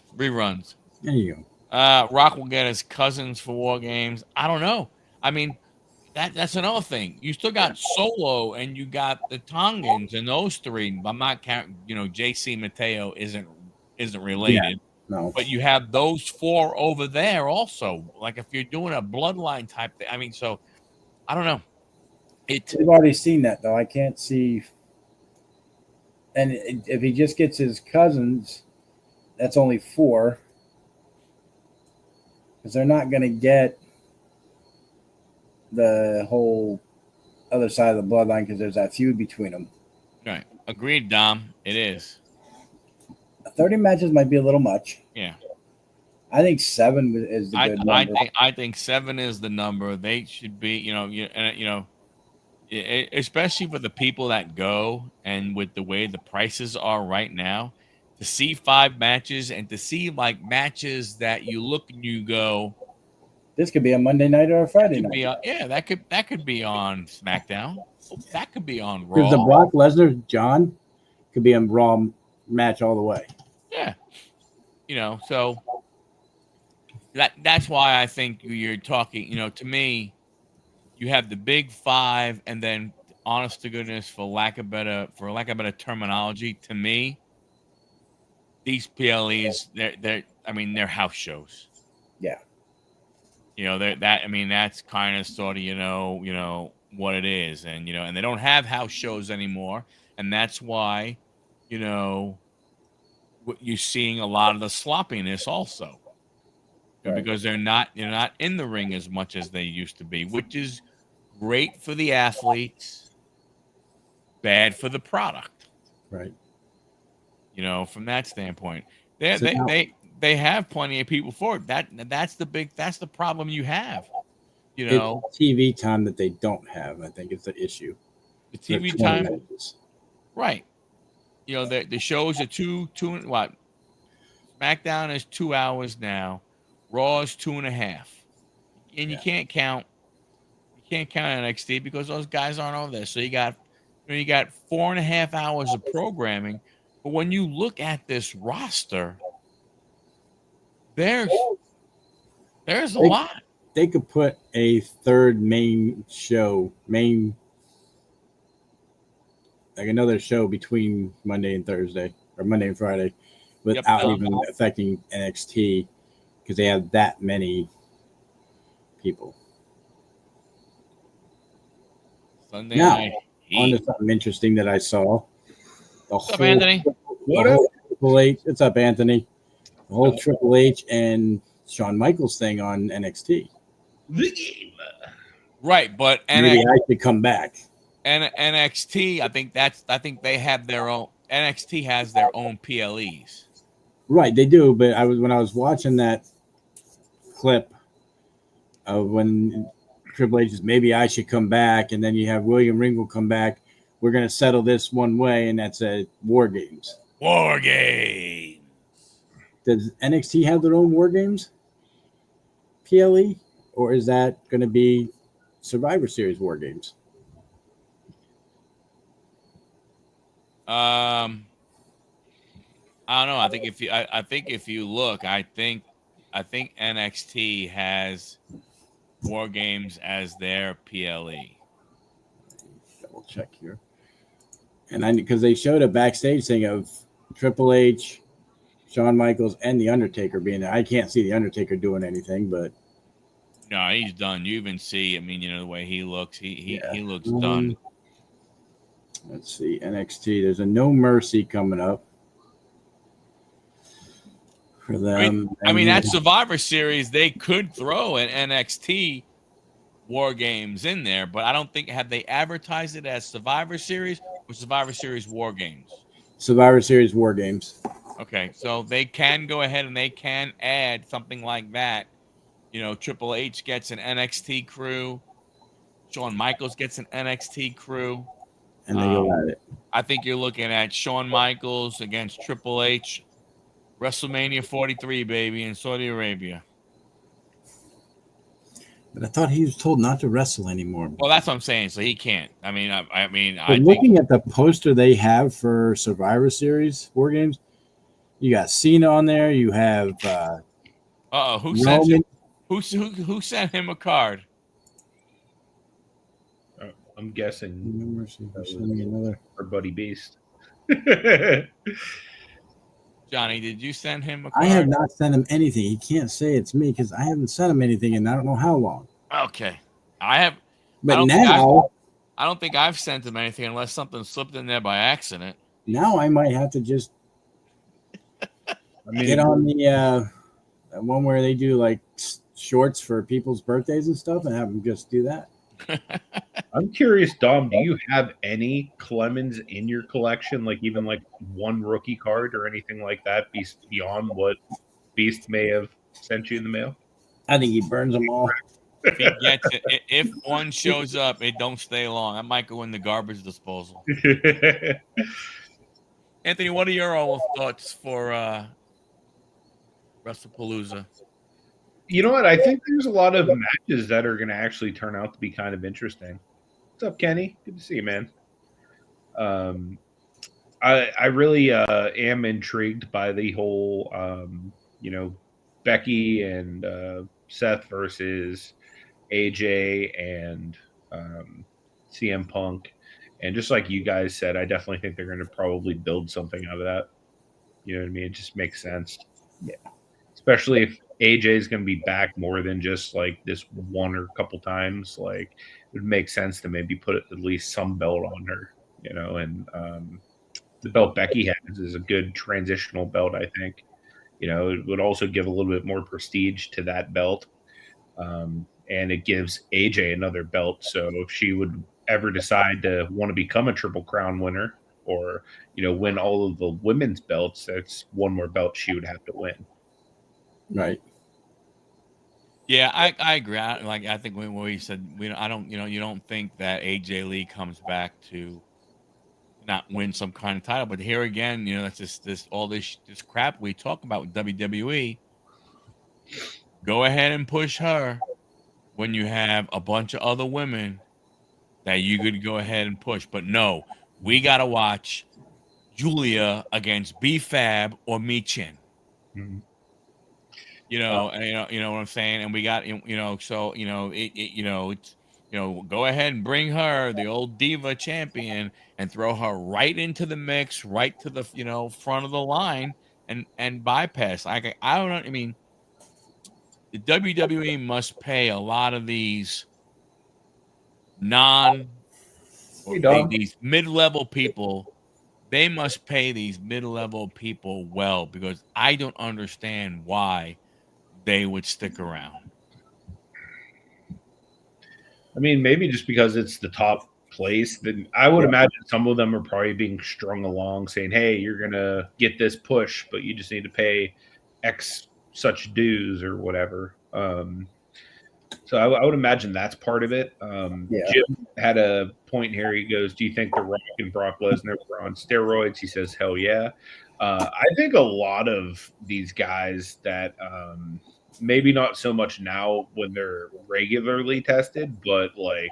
There you go. Rock will get his cousins for War Games. I don't know. I mean, that's another thing. You still got Solo and you got the Tongans and those three. I'm not counting. JC Mateo isn't related. Yeah. No. But you have those four over there also. Like if you're doing a bloodline type thing. I mean, so I don't know. We've already seen that though. I can't see. And if he just gets his cousins, that's only 4. Because they're not going to get the whole other side of the bloodline because there's that feud between them. Right. Agreed, Dom. It is. 30 matches might be a little much. Yeah. I think 7 is the good number. I think 7 is the number. They should be, especially for the people that go and with the way the prices are right now, to see 5 matches and to see like matches that you look and you go, this could be a Monday night or a Friday night. That could be on SmackDown. That could be on Raw. Because the Brock Lesnar John could be a Raw match all the way. Yeah. So that's why I think you're talking, to me, you have the big 5 and then honest to goodness, for lack of better terminology, to me, these PLEs, they're house shows. Yeah. That's kind of sort of, what it is. And, and they don't have house shows anymore. And that's why, you're seeing a lot of the sloppiness also. Right. Because they're not in the ring as much as they used to be, which is great for the athletes, bad for the product. Right. From that standpoint. They have plenty of people for it. That's the problem you have. It's TV time that they don't have. I think it's the issue. The TV time, matches. Right? The shows are two what? SmackDown is 2 hours now. Raw is 2.5, and you can't count NXT because those guys aren't over there. So you got 4.5 hours of programming. But when you look at this roster, there's a lot. They could put a third main show, like another show between Monday and Thursday or Monday and Friday without even affecting NXT because they have that many people. Sunday Now, night. on to something interesting that I saw. What's up, Anthony? Triple H. What's up, Anthony? The whole Triple H and Shawn Michaels thing on NXT. Right, but maybe I should come back. NXT, I think they have their own. NXT has their own PLEs. Right, they do. But when I was watching that clip of when Triple H says maybe I should come back, and then you have William Regal come back. We're going to settle this one way, and that's a War Games. War Games. Does NXT have their own War Games PLE, or is that going to be Survivor Series War Games? I don't know. I think if you look, I think NXT has War Games as their PLE. Double check here. And because they showed a backstage thing of Triple H, Shawn Michaels, and The Undertaker being there. I can't see The Undertaker doing anything, but no, he's done. You even see, I mean, the way he looks, he looks done. Let's see, NXT. There's a No Mercy coming up for them. I mean that Survivor Series, they could throw an NXT War Games in there, but I don't think have they advertised it as Survivor Series or Survivor Series War Games. Survivor Series War Games. Okay, so they can go ahead and they can add something like that. Triple H gets an NXT crew. Shawn Michaels gets an NXT crew. And they go at it. I think you're looking at Shawn Michaels against Triple H, WrestleMania 43, baby, in Saudi Arabia. But I thought he was told not to wrestle anymore. Well, that's what I'm saying. So he can't. I mean, looking at the poster they have for Survivor Series War Games, you got Cena on there. You have. Who sent him? Who sent him a card? I'm guessing another. Our buddy Beast. Johnny, did you send him a card? I have not sent him anything. He can't say it's me because I haven't sent him anything in I don't know how long. Okay. I have. But now. I don't think I've sent him anything unless something slipped in there by accident. Now I might have to just get on the one where they do like shorts for people's birthdays and stuff and have them just do that. I'm curious, Dom, do you have any Clemens in your collection? Like even like one rookie card or anything like that beyond what Beast may have sent you in the mail? I think he burns them all. If he gets it, if one shows up, it don't stay long. I might go in the garbage disposal. Anthony, what are your own thoughts for WrestlePalooza? You know what? I think there's a lot of matches that are going to actually turn out to be kind of interesting. What's up, Kenny? Good to see you, man. I really am intrigued by the whole, Becky and Seth versus AJ and CM Punk. And just like you guys said, I definitely think they're going to probably build something out of that. You know what I mean? It just makes sense. Yeah. Especially if AJ is going to be back more than just like this one or a couple times. Like, it would make sense to maybe put at least some belt on her, and the belt Becky has is a good transitional belt, I think. It would also give a little bit more prestige to that belt. And it gives AJ another belt. So if she would ever decide to want to become a Triple Crown winner or, win all of the women's belts, that's one more belt she would have to win. Right. Yeah, I agree. I think when we said I don't, you don't think that AJ Lee comes back to not win some kind of title, but here again, that's just this crap we talk about with WWE. Go ahead and push her when you have a bunch of other women that you could go ahead and push. But no, we gotta watch Julia against B-Fab or Michin. Mm-hmm. You know what I'm saying, and we got so it's go ahead and bring her, the old diva champion, and throw her right into the mix, right to the front of the line, and bypass. I don't know. I mean, the WWE must pay a lot of these non Hey, Dom. these mid-level people. They must pay these mid-level people well, because I don't understand why they would stick around. I mean, maybe just because it's the top place. Then I would imagine some of them are probably being strung along, saying, "Hey, you're gonna get this push, but you just need to pay X such dues or whatever." So I would imagine that's part of it. Yeah. Jim had a point here. He goes, "Do you think The Rock and Brock Lesnar were on steroids?" He says, "Hell yeah." I think a lot of these guys that maybe not so much now when they're regularly tested, but like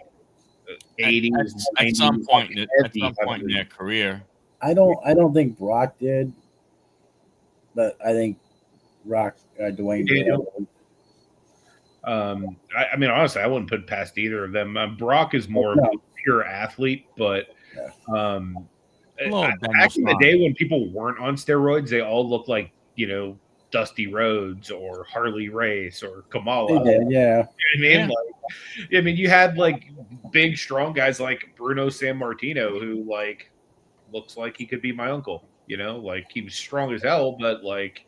At, 80s, at some 90s, point, at heavy, some point in heavy. their career, I don't think Brock did, but I think Dwayne did. I mean, honestly, I wouldn't put past either of them. Brock is more of a pure athlete, but back in the day when people weren't on steroids, they all looked like Dusty Rhodes or Harley Race or Kamala. They did, yeah. You know what I mean? Like, I mean, you had like big, strong guys like Bruno Sammartino, who like looks like he could be my uncle. Like he was strong as hell, but like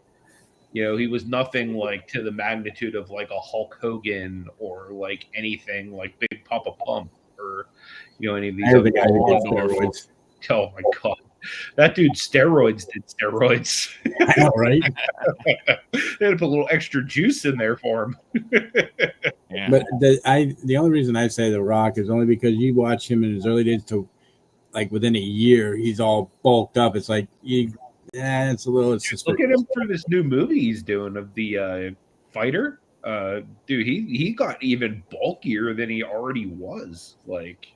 he was nothing like to the magnitude of like a Hulk Hogan or like anything like Big Papa Pump or any of these other steroids. Oh my god, that dude steroids did steroids. I know, right? They had to put a little extra juice in there for him. Yeah. But the only reason I say The Rock is only because you watch him in his early days to like within a year, he's all bulked up. It's like it's a little. It's Look at him for this new movie he's doing of the fighter. Dude, he got even bulkier than he already was. Like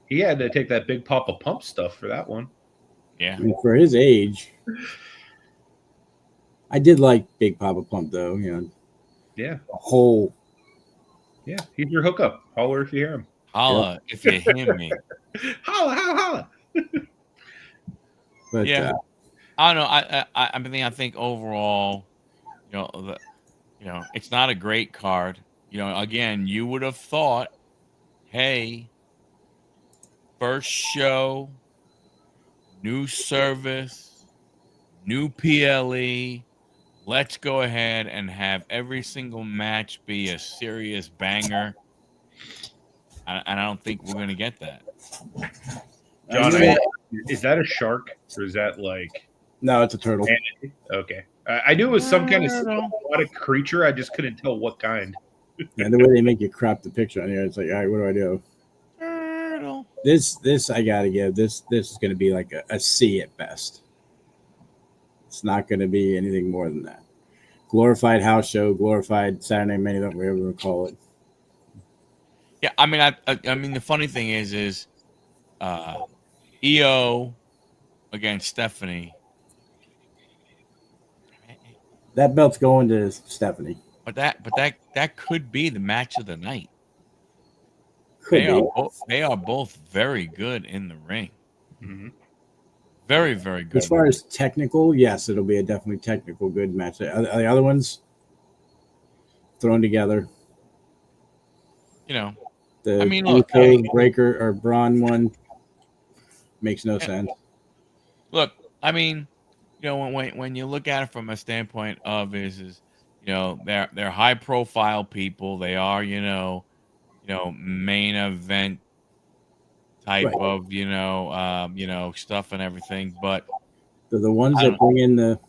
he had to take that Big Papa Pump stuff for that one. Yeah, I mean, for his age, I did like Big Papa Pump though. Yeah, a whole. Yeah, he's your hookup. Holler if you hear him. Holla if you hear me. Holla, holla, holla. But yeah. I don't know. I think overall, it's not a great card. Again, you would have thought, hey, first show, new service, new PLE. Let's go ahead and have every single match be a serious banger. And I don't think we're going to get that. John, is that a shark or is that like... No, it's a turtle. Okay. I knew it was some kind of aquatic creature. I just couldn't tell what kind. Yeah, the way they make you crop the picture on here, it's like, all right, what do I do? Turtle. This I gotta give. This is gonna be like a C at best. It's not gonna be anything more than that. Glorified house show, glorified Saturday Night Main Event, whatever we call it. Yeah, I mean, I mean, the funny thing is, EO against Stephanie. That belt's going to Stephanie. But that could be the match of the night. They are both very good in the ring. Mm-hmm. Very, very good. As far as technical, yes, it'll be a definitely technical good match. The other ones thrown together. The Breaker or Braun one makes no sense. Look, I mean, when you look at it from a standpoint of they're high profile people. They are main event type of stuff and everything. But they're the ones that bring in the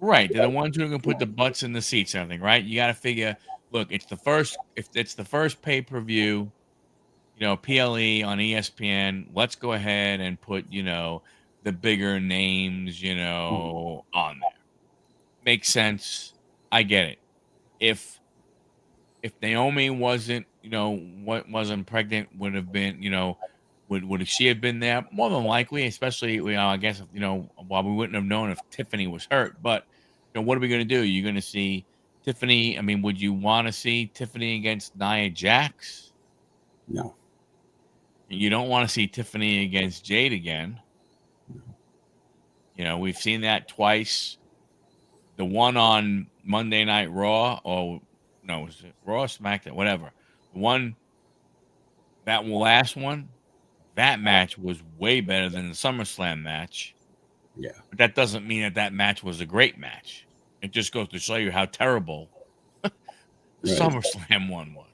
right. They're the ones who can put the butts in the seats and everything. Right. You got to figure. Look, it's the first. If it's the first pay-per-view, PLE on ESPN. Let's go ahead and put the bigger names on there. Makes sense. I get it. If Naomi wasn't wasn't pregnant, would have been would she have been there? More than likely, especially I guess while we wouldn't have known if Tiffany was hurt. But what are we going to do? You're going to see Tiffany. I mean, would you want to see Tiffany against Nia Jax? No. You don't want to see Tiffany against Jade again. You know, we've seen that twice. The one on Monday Night Raw, or no, was it Raw, SmackDown, whatever. The one, that last one, that match was way better than the SummerSlam match. Yeah. But that doesn't mean that that match was a great match. It just goes to show you how terrible the Right. SummerSlam one was.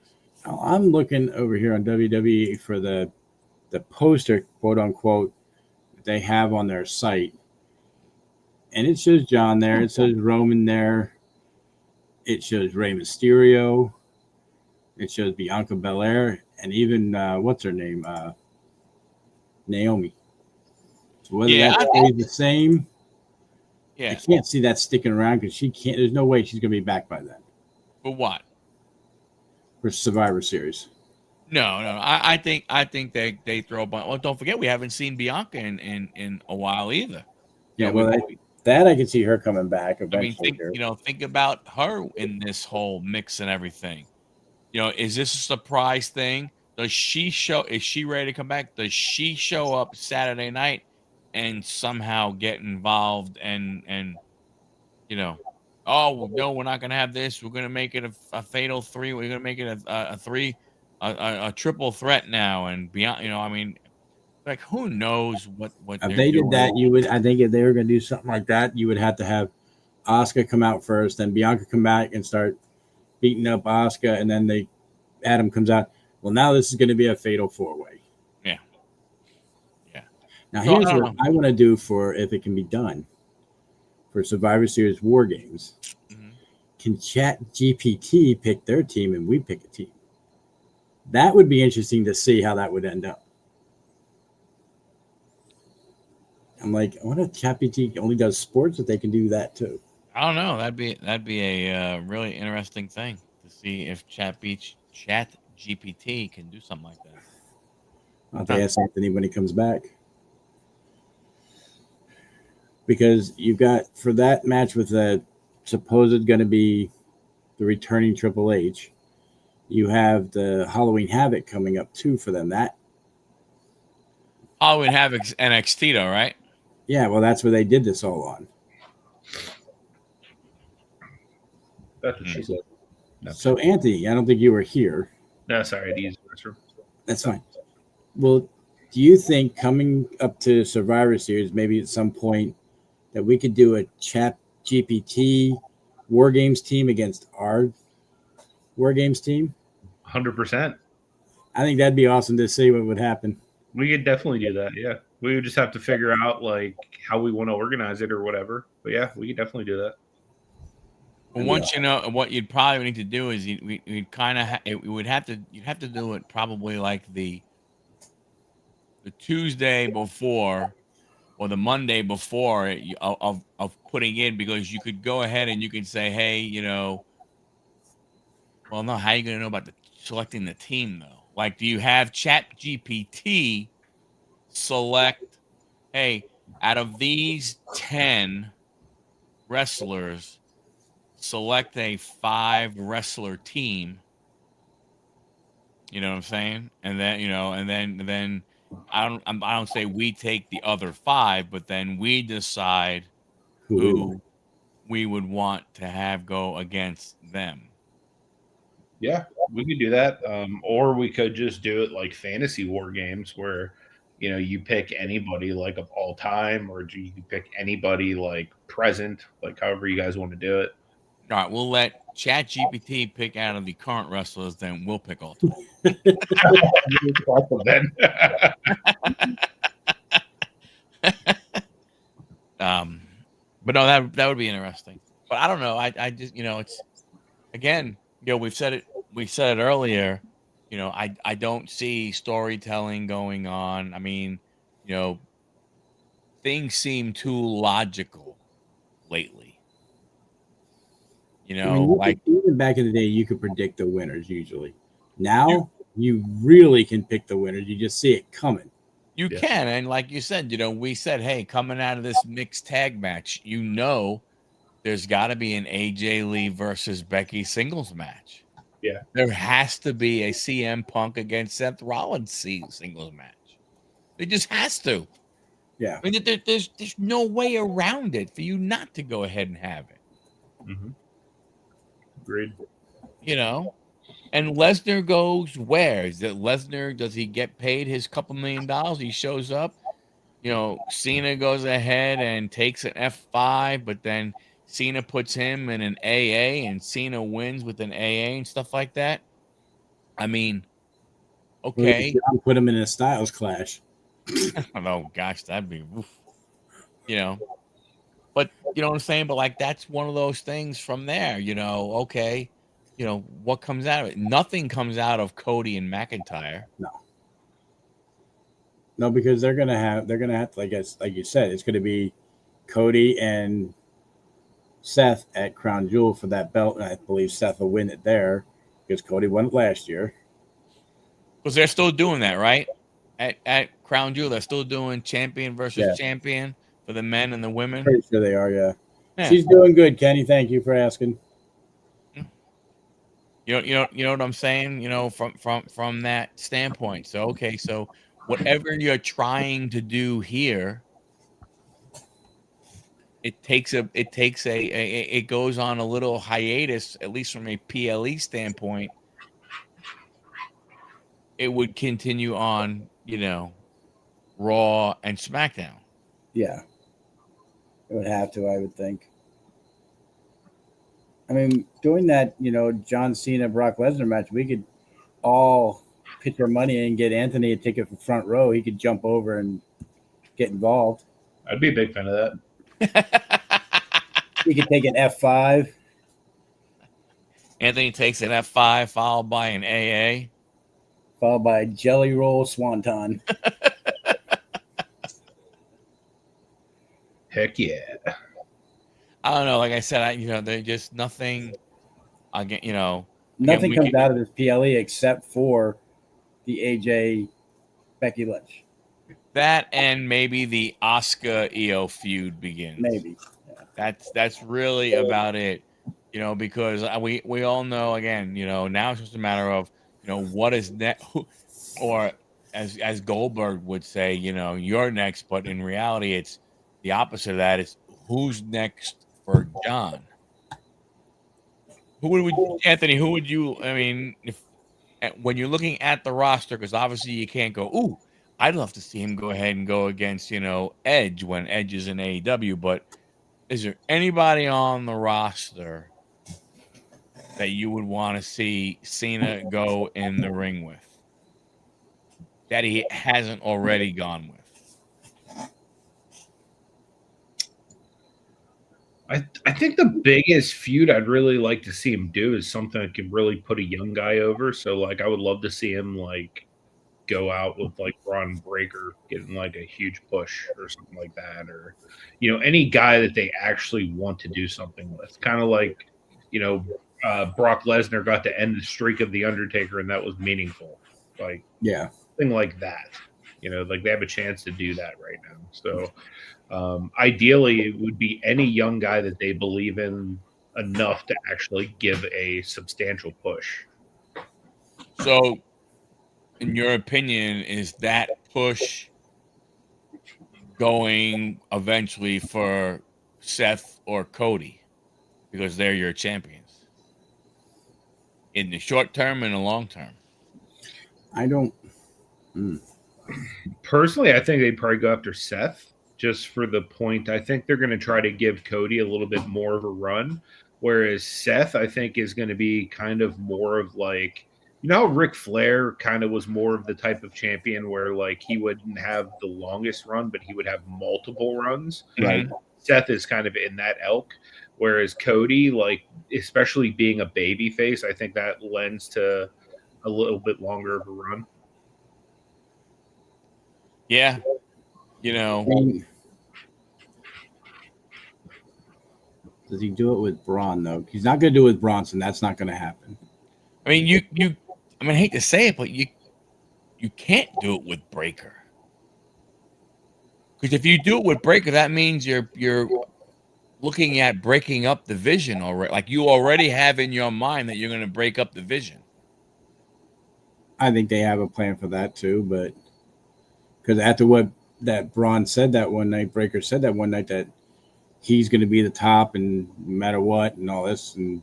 I'm looking over here on WWE for the poster, quote unquote, that they have on their site. And it shows John there. It shows Roman there. It shows Rey Mysterio. It shows Bianca Belair. And even, what's her name? Naomi. So whether that stays the same, I can't see that sticking around because she can't. There's no way she's going to be back by then. For what? For Survivor Series. No. I think they throw a bunch. Well, don't forget we haven't seen Bianca in a while either. Yeah, well, that I can see her coming back eventually. I mean, think about her in this whole mix and everything. You know, is this a surprise thing? Does she show? Is she ready to come back? Does she show up Saturday night and somehow get involved and you know, oh no, we're not going to have this. We're going to make it a fatal three. We're going to make it a triple threat now and beyond. You know, I mean, like who knows what if they did that, I think if they were going to do something like that, you would have to have Asuka come out first, then Bianca come back and start beating up Asuka, and then Adam comes out. Well, now this is going to be a fatal 4-way. Yeah. Now here's what I want to do for, if it can be done, for Survivor Series War Games. Mm-hmm. Can Chat GPT pick their team and we pick a team? That would be interesting to see how that would end up. I'm like, I wonder if ChatGPT only does sports, if they can do that too. I don't know. That'd be a really interesting thing to see if ChatGPT can do something like that. I'll have to ask Anthony when he comes back. Because you've got, for that match with the supposed going to be the returning Triple H, you have the Halloween Havoc coming up too for them. That Halloween Havoc's NXT though, right? Yeah, well, that's where they did this all on. That's what she said. No. So, Anthony, I don't think you were here. No, sorry, I used the restroom. That's fine. Well, do you think coming up to Survivor Series, maybe at some point, that we could do a Chat GPT War Games team against our War Games team? 100%. I think that'd be awesome to see what would happen. We could definitely do that, yeah. We would just have to figure out, like, how we want to organize it or whatever. But, yeah, we could definitely do that. Well, once you know, what you'd probably need to do is you'd kind of you'd have to do it probably like the Tuesday before or the Monday before of putting in, because you could go ahead and you could say, hey, you know, well, no, how are you going to know about selecting the team though? Like, do you have Chat GPT select, hey, out of these 10 wrestlers, select a 5 wrestler team? You know what I'm saying? And then, you know, and then I don't say we take the other 5, but then we decide who we would want to have go against them. Yeah, we could do that. Or we could just do it like fantasy war games where, you know, you pick anybody like of all time, or you can pick anybody like present, like however you guys want to do it. All right, we'll let ChatGPT pick out of the current wrestlers, then we'll pick all time. But no, that would be interesting. But I don't know. I just, you know, it's, again, you know, we said it earlier. You know, I don't see storytelling going on. I mean, you know, things seem too logical lately. You know, like even back in the day, you could predict the winners usually. Now you really can pick the winners. You just see it coming. You can, and like you said, you know, we said, hey, coming out of this mixed tag match, you know, there's got to be an AJ Lee versus Becky singles match. Yeah. There has to be a CM Punk against Seth Rollins singles match. It just has to. Yeah. I mean, there's no way around it for you not to go ahead and have it. Mm-hmm. Agreed. You know, and Lesnar goes where? Is it Lesnar? Does he get paid his couple $1 million? He shows up. You know, Cena goes ahead and takes an F5, but then Cena puts him in an AA, and Cena wins with an AA and stuff like that. I mean, okay. John put him in a Styles clash. Oh gosh, that'd be, oof. You know. But you know what I'm saying? But like that's one of those things from there, you know, okay. You know, what comes out of it? Nothing comes out of Cody and McIntyre. No, because they're gonna have to, like you said, it's gonna be Cody and Seth at Crown Jewel for that belt, and I believe Seth will win it there because Cody won it last year. Because they're still doing that, right? At Crown Jewel, they're still doing champion versus Yeah. champion for the men and the women. Pretty sure they are, yeah. Yeah. She's doing good, Kenny. Thank you for asking. You know what I'm saying? You know, from that standpoint. So okay, so whatever you're trying to do here, it goes on a little hiatus, at least from a PLE standpoint. It would continue on, you know, Raw and SmackDown. Yeah. It would have to, I would think. I mean, doing that, you know, John Cena, Brock Lesnar match, we could all pitch our money in and get Anthony a ticket for front row. He could jump over and get involved. I'd be a big fan of that. He could take an F5. Anthony takes an F5 followed by an AA. Followed by a jelly roll swanton. Heck yeah. I don't know. Like I said, you know, they're just nothing. Again, you know, Nothing comes out of this PLE except for the AJ Becky Lynch. That and maybe the Asuka Io feud begins. Maybe. Yeah. That's really about it. You know, because we all know, again, you know, now it's just a matter of, you know, what is next, or as Goldberg would say, you know, you're next, but in reality, it's the opposite of that. It's who's next for John. Anthony? Who would you? I mean, if when you're looking at the roster, because obviously you can't go, ooh, I'd love to see him go ahead and go against, you know, Edge when Edge is in AEW. But is there anybody on the roster that you would want to see Cena go in the ring with that he hasn't already gone with? I think the biggest feud I'd really like to see him do is something that can really put a young guy over. So, like, I would love to see him, like, go out with, like, Braun Breaker getting, like, a huge push or something like that. Or, you know, any guy that they actually want to do something with. Kind of like, you know, Brock Lesnar got to end the streak of The Undertaker, and that was meaningful. Like, yeah, something like that. You know, like, they have a chance to do that right now. So, ideally, it would be any young guy that they believe in enough to actually give a substantial push. So, in your opinion, is that push going eventually for Seth or Cody? Because they're your champions in the short term and the long term. I don't. Personally, I think they'd probably go after Seth just for the point. I think they're going to try to give Cody a little bit more of a run, whereas Seth, I think, is going to be kind of more of like, you know, how Ric Flair kind of was more of the type of champion where, like, he wouldn't have the longest run, but he would have multiple runs. Right. Seth is kind of in that elk, whereas Cody, like, especially being a baby face, I think that lends to a little bit longer of a run. Yeah. You know, does he do it with Braun though? He's not going to do it with Bronson. That's not going to happen. I mean, I mean, I hate to say it, but you can't do it with Breaker. Because if you do it with Breaker, that means you're looking at breaking up the vision already. Like you already have in your mind that you're going to break up the vision. I think they have a plan for that too, but because after what that Braun said that one night, Breaker said that one night that he's going to be the top and no matter what and all this, and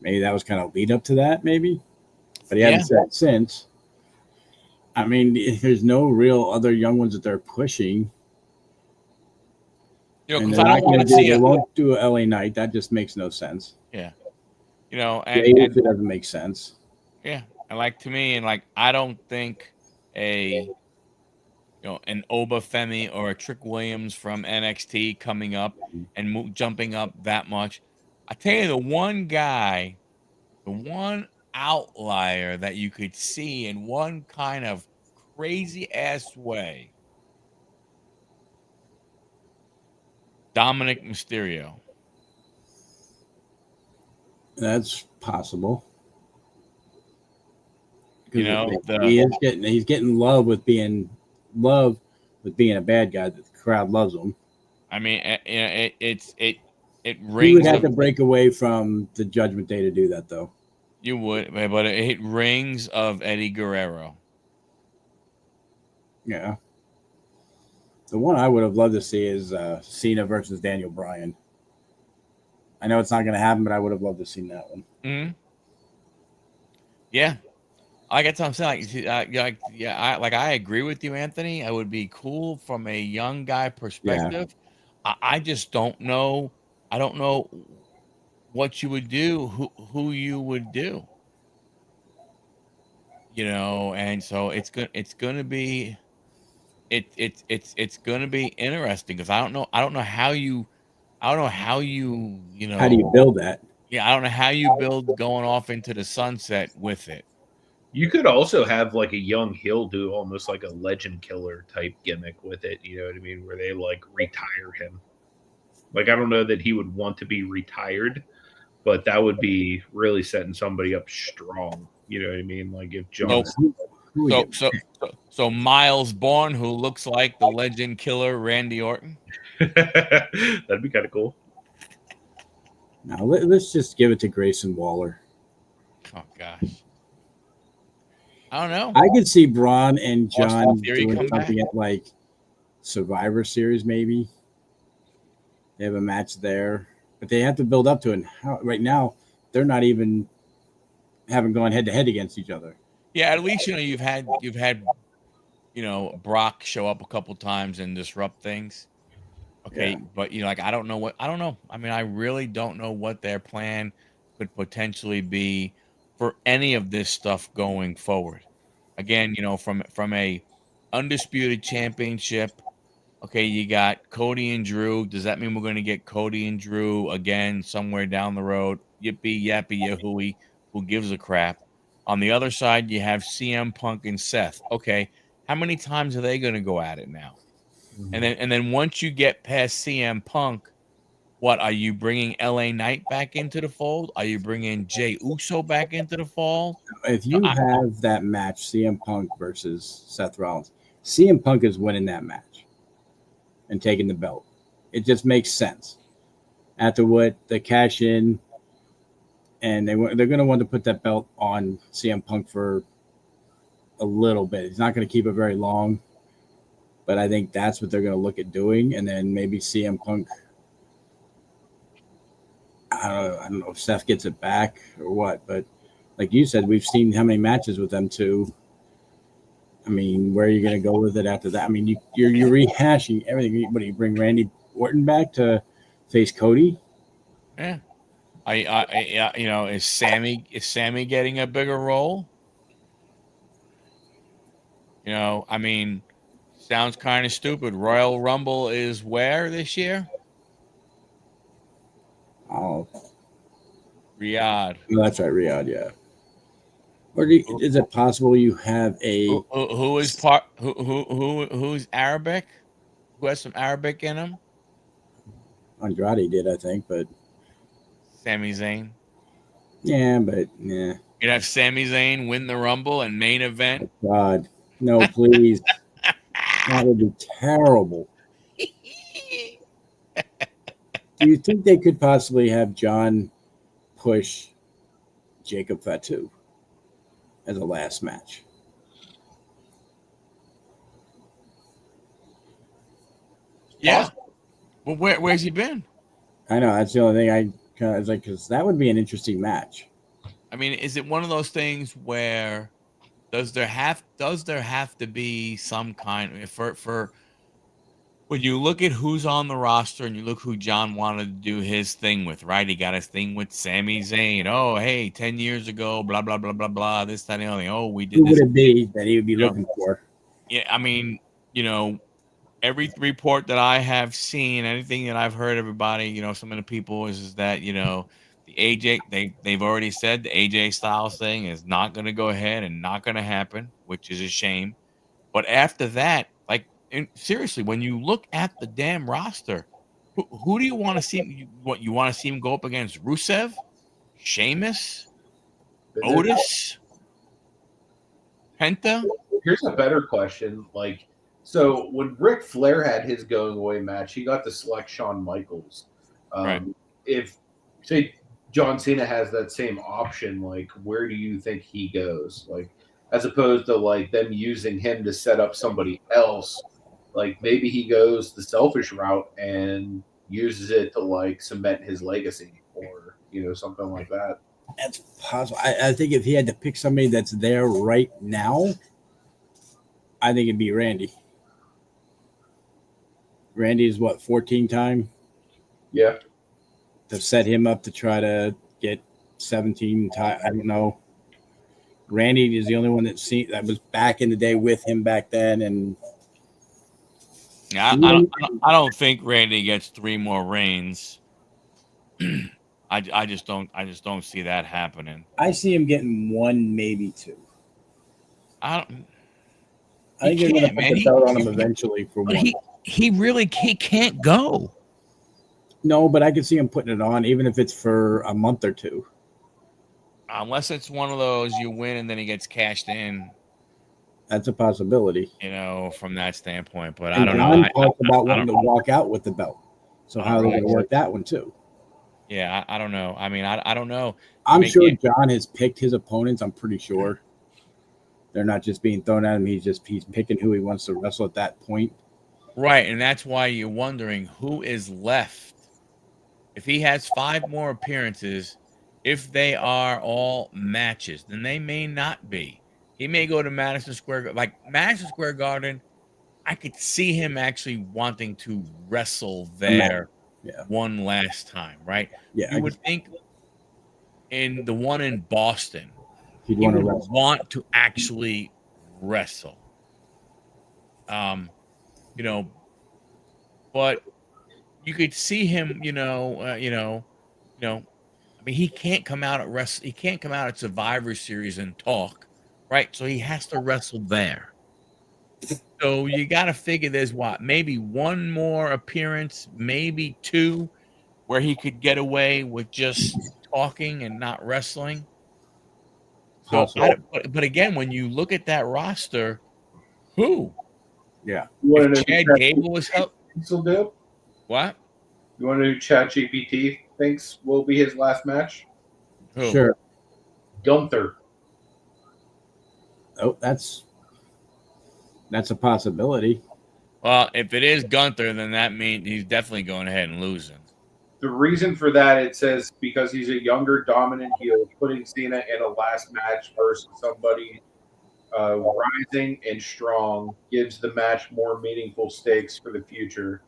maybe that was kind of lead up to that, maybe. But he hasn't said it since. I mean, there's no real other young ones that they're pushing. You know, And because they're I not don't want going to to do. see They a won't do a LA Knight. That just makes no sense. yeah. You know, If it doesn't make sense. yeah, and like to me, and like I don't think a an Oba Femi or a Trick Williams from NXT coming up and jumping up that much. I tell you, the one guy, the one outlier that you could see in one kind of crazy ass way, Dominic Mysterio. That's possible. You know, He's getting love with being a bad guy. The crowd loves him. I mean, it He rings. would have to break away from the Judgment Day to do that, though. You would, but it rings of Eddie Guerrero. Yeah. The one I would have loved to see is Cena versus Daniel Bryan. I know it's not going to happen, but I would have loved to see that one. Mm-hmm. Yeah, I guess I'm saying I agree with you, Anthony. It would be cool from a young guy perspective. Yeah. I just don't know. I don't know what you would do, who you would do. You know, and so it's going to be it's going to be interesting because I don't know how you how do you build that? Yeah, I don't know how you build going off into the sunset with it. You could also have like a young heel do almost like a legend killer type gimmick with it. You know what I mean? Where they like retire him. Like, I don't know that he would want to be retired, but that would be really setting somebody up strong. You know what I mean? Like if John. So Miles Bourne, who looks like the legend killer Randy Orton. That'd be kind of cool. Now let's just give it to Grayson Waller. Oh gosh. I don't know. I could see Braun and John doing something at like Survivor Series, maybe. They have a match there, but they have to build up to it. Right now, they're not even haven't gone head to head against each other. Yeah, at least you've had Brock show up a couple times and disrupt things. Okay, yeah. But like I don't know. I mean, I really don't know what their plan could potentially be for any of this stuff going forward. Again, from a undisputed championship. Okay, you got Cody and Drew. Does that mean we're going to get Cody and Drew again somewhere down the road? Yippee yappy yahooey, who gives a crap? On the other side, you have CM Punk and Seth. Okay, how many times are they going to go at it now? And then once you get past CM Punk, what are you bringing LA Knight back into the fold? Are you bringing Jey Uso back into the fold? If you have that match, CM Punk versus Seth Rollins, CM Punk is winning that match and taking the belt. It just makes sense. After what the cash in, and they're going to want to put that belt on CM Punk for a little bit. He's not going to keep it very long. But I think that's what they're going to look at doing. And then maybe CM Punk, I don't know if Seth gets it back or what. But like you said, we've seen how many matches with them too. I mean, where are you going to go with it after that? I mean, you're rehashing everything. What do you bring Randy Orton back to face Cody? Yeah. Is Sammy getting a bigger role? I mean, sounds kind of stupid. Royal Rumble is where this year? Oh, Riyadh. No, that's right, Riyadh. Yeah. Or is it possible you have a who's Arabic? Who has some Arabic in him? Andrade did, I think, but Sami Zayn. Yeah, but yeah. You'd have Sami Zayn win the Rumble and main event. Oh, God, no, please. That would be terrible. Do you think they could possibly have John push Jacob Fatu as a last match? Yeah. Well, where's he been? I know that's the only thing I kind of was like, because that would be an interesting match. I mean, is it one of those things where does there have to be some kind for when you look at who's on the roster and you look who John wanted to do his thing with, right? He got his thing with Sami Zayn. Oh, hey, 10 years ago, blah, blah, blah, blah, blah, this, that, and the other thing. Oh, we did Who this. would it be that he would be You know, looking for? Yeah, I mean, every report that I have seen, anything that I've heard, everybody, some of the people is that, the they've already said the AJ Styles thing is not going to go ahead and not going to happen, which is a shame. But after that, like, seriously, when you look at the damn roster, who do you want to see? You want to see him go up against Rusev, Sheamus, Otis, Penta? Here's a better question. Like, so when Ric Flair had his going away match, he got to select Shawn Michaels. Right. If, say, John Cena has that same option, like, where do you think he goes? Like, as opposed to, like, them using him to set up somebody else, like, maybe he goes the selfish route and uses it to, like, cement his legacy or, something like that. That's possible. I think if he had to pick somebody that's there right now, I think it'd be Randy. Randy is what, 14-time? Yeah. To set him up to try to get 17 time. I don't know. Randy is the only one that was back in the day with him back then, and I don't think Randy gets 3 more reigns. I just don't see that happening. I see him getting 1, maybe 2. I think they're going to put the belt on him eventually for 1. He can't go. No, but I can see him putting it on, even if it's for a month or 2. Unless it's one of those you win and then he gets cashed in. That's a possibility. From that standpoint. But and I don't John know. talked about wanting to walk out with the belt. So how are they Right. going to work that one too? Yeah, I don't know. I mean, I don't know. I'm sure John has picked his opponents. I'm pretty sure. They're not just being thrown at him. He's picking who he wants to wrestle at that point. Right, and that's why you're wondering who is left. If he has 5 more appearances, if they are all matches, then they may not be. He may go to Madison Square Garden. I could see him actually wanting to wrestle there one last time, right? Yeah, you would think in the one in Boston, he would want to actually wrestle. But you could see him, I mean, he can't come out at He can't come out at Survivor Series and talk, right? So he has to wrestle there. So you got to figure there's maybe 1 more appearance, maybe 2, where he could get away with just talking and not wrestling. So, but again, when you look at that roster, who? Yeah. If Chad Gable was help. Will do. What? You want to know who ChatGPT thinks will be his last match? Who? Sure. Gunther. Oh, that's a possibility. Well, if it is Gunther, then that means he's definitely going ahead and losing. The reason for that, it says, because he's a younger, dominant heel, putting Cena in a last match versus somebody rising and strong gives the match more meaningful stakes for the future.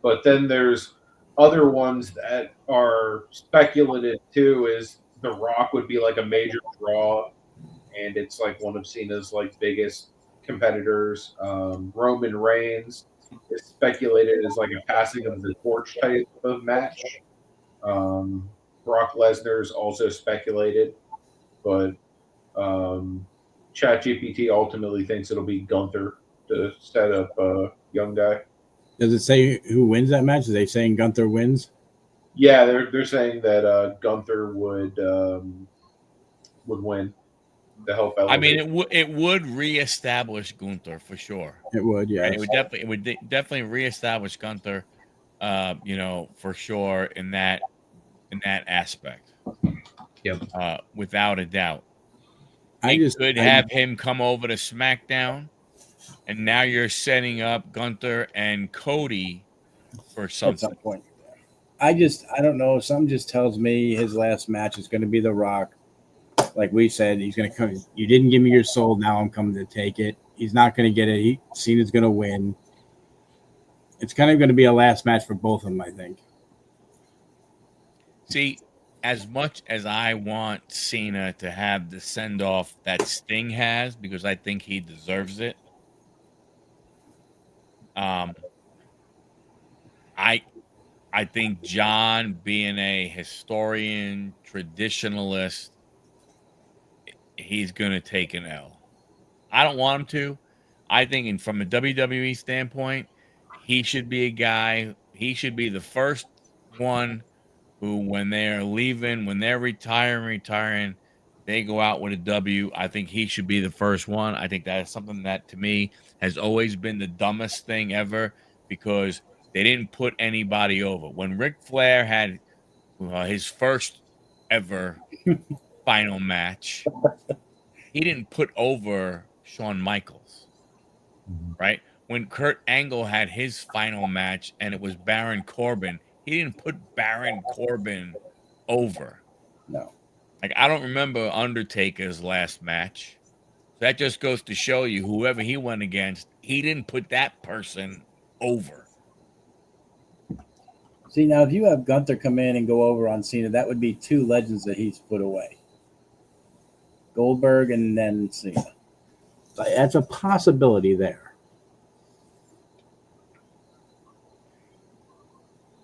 But then there's other ones that are speculative too. Is The Rock would be like a major draw, and it's like one of Cena's like biggest competitors. Roman Reigns is speculated as like a passing of the torch type of match. Brock Lesnar is also speculated, but ChatGPT ultimately thinks it'll be Gunther to set up a young guy. Does it say who wins that match? Are they saying Gunther wins? Yeah, they're saying that Gunther would win to help elevate. I mean, it would reestablish Gunther for sure. It would, yeah. Right? It would definitely reestablish Gunther. for sure in that aspect. Yep. Without a doubt. I It just could have him come over to SmackDown, and now you're setting up Gunther and Cody for at some something. point. I don't know. Something just tells me his last match is going to be The Rock. Like we said, he's going to come. You didn't give me your soul. Now I'm coming to take it. He's not going to get it. Cena's going to win. It's kind of going to be a last match for both of them, I think. See, as much as I want Cena to have the send off that Sting has, because I think he deserves it. I think John, being a historian, traditionalist, he's gonna take an L. I don't want him to. I think, from a WWE standpoint, he should be a guy. He should be the first one who, when they're leaving, when they're retiring, they go out with a W. I think he should be the first one. I think that is something that, to me, has always been the dumbest thing ever, because they didn't put anybody over. When Ric Flair had his first ever final match, he didn't put over Shawn Michaels, right? When Kurt Angle had his final match and it was Baron Corbin, he didn't put Baron Corbin over. No. Like, I don't remember Undertaker's last match. So that just goes to show you, whoever he went against, he didn't put that person over. See, now if you have Gunther come in and go over on Cena, that would be two legends that he's put away. Goldberg and then Cena. That's a possibility there.